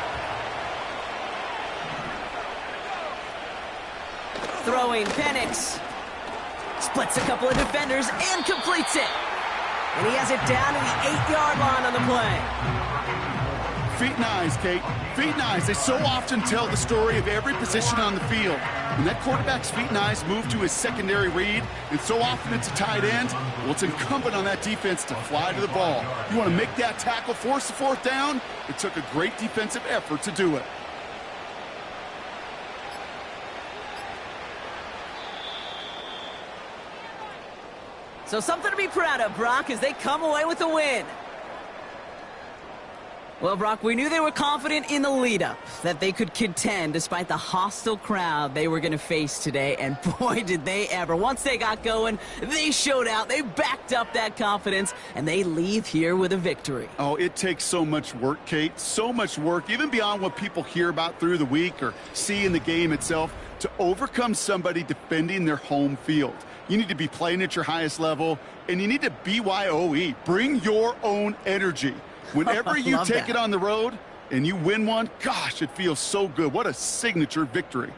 Throwing Penix. Splits a couple of defenders and completes it. And he has it down to the 8-yard line on the play. Feet and eyes, Kate. Feet and eyes. They so often tell the story of every position on the field. When that quarterback's feet and eyes move to his secondary read, and so often it's a tight end, well, it's incumbent on that defense to fly to the ball. You want to make that tackle, force the 4th down? It took a great defensive effort to do it. So something to be proud of, Brock, as they come away with a win. Well, Brock, we knew they were confident in the lead-up, that they could contend despite the hostile crowd they were going to face today. And boy, did they ever. Once they got going, they showed out. They backed up that confidence, and they leave here with a victory. Oh, it takes so much work, Kate. So much work, even beyond what people hear about through the week or see in the game itself, to overcome somebody defending their home field. You need to be playing at your highest level, and you need to BYOE. Bring your own energy. Whenever you take it on the road and you win one, gosh, it feels so good. What a signature victory.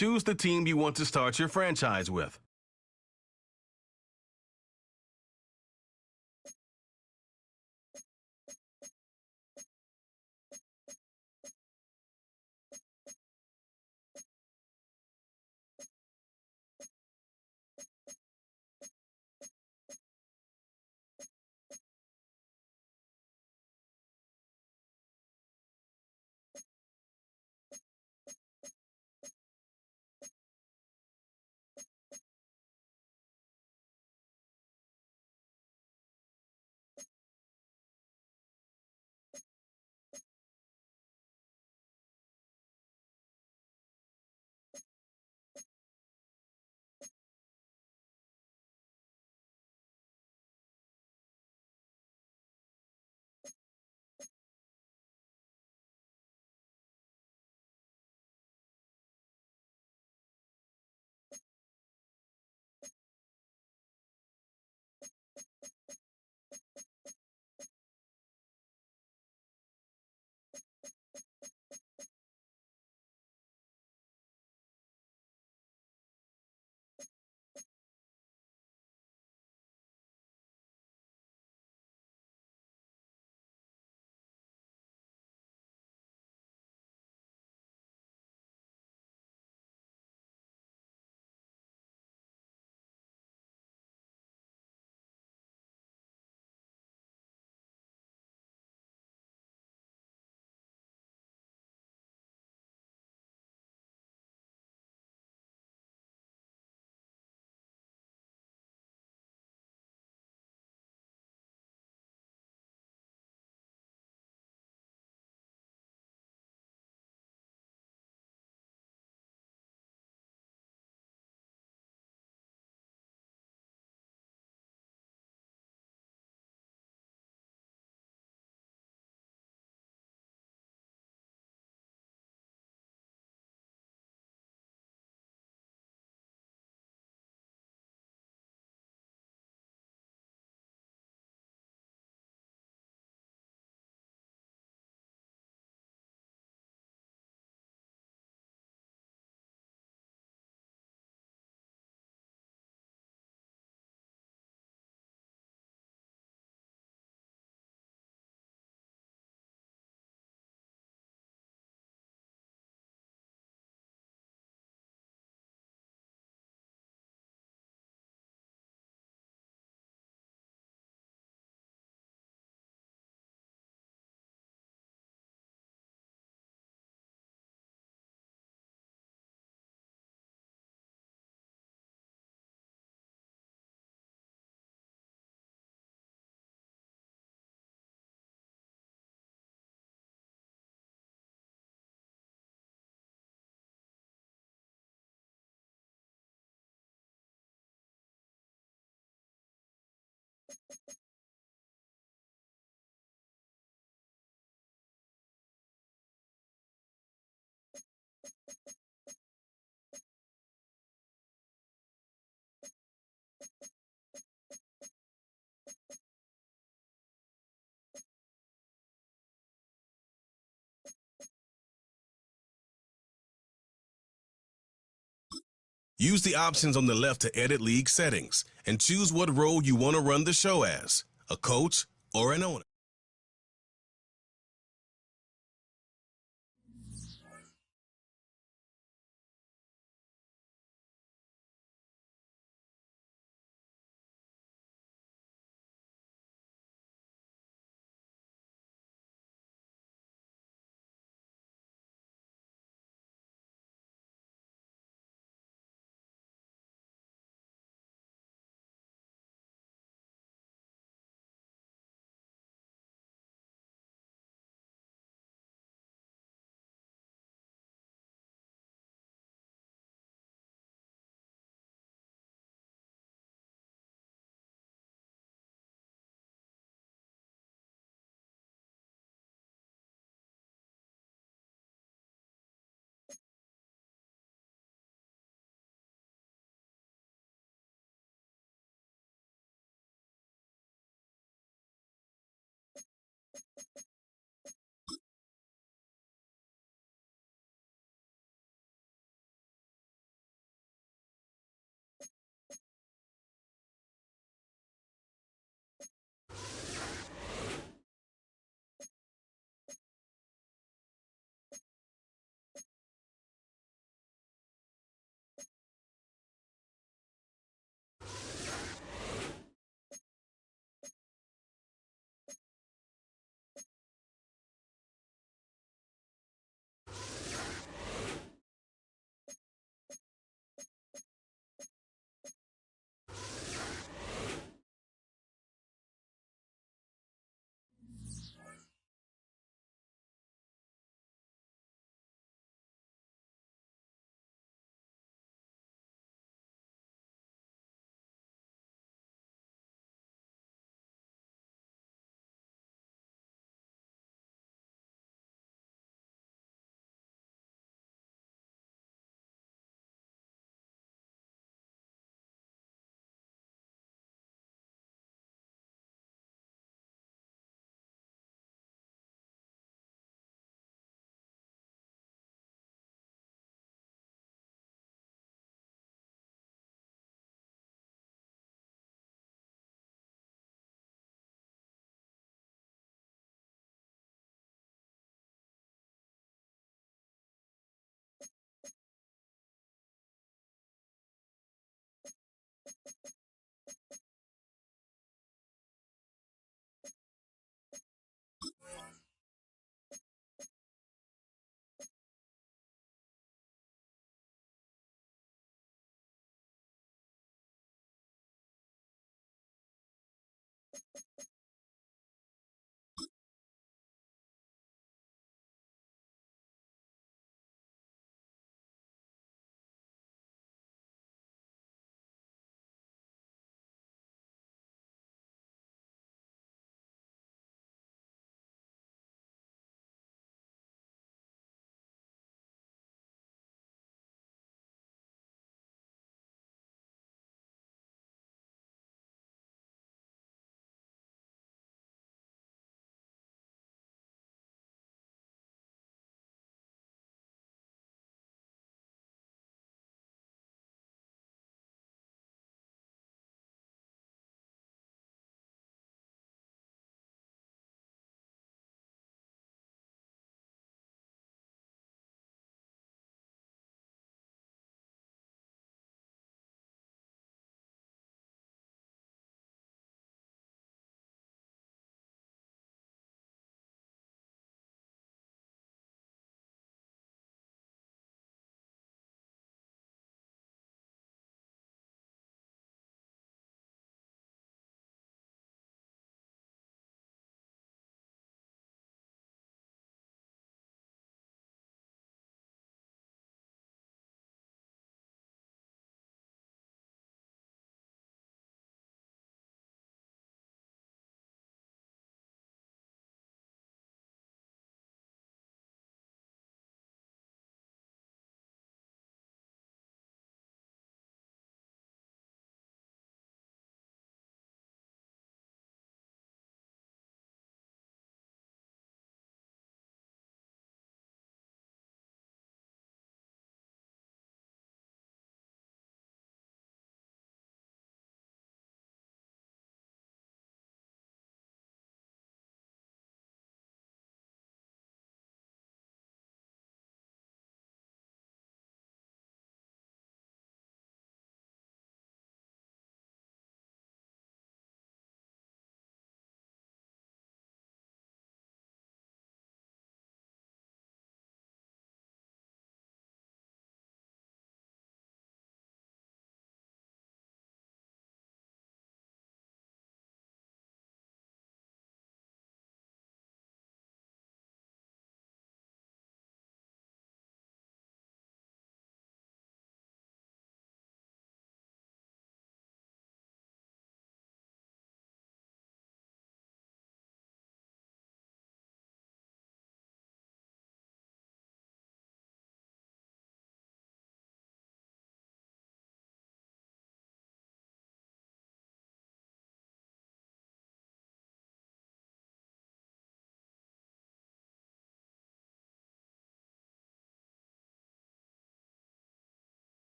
Choose the team you want to start your franchise with. Use the options on the left to edit league settings and choose what role you want to run the show as, a coach or an owner.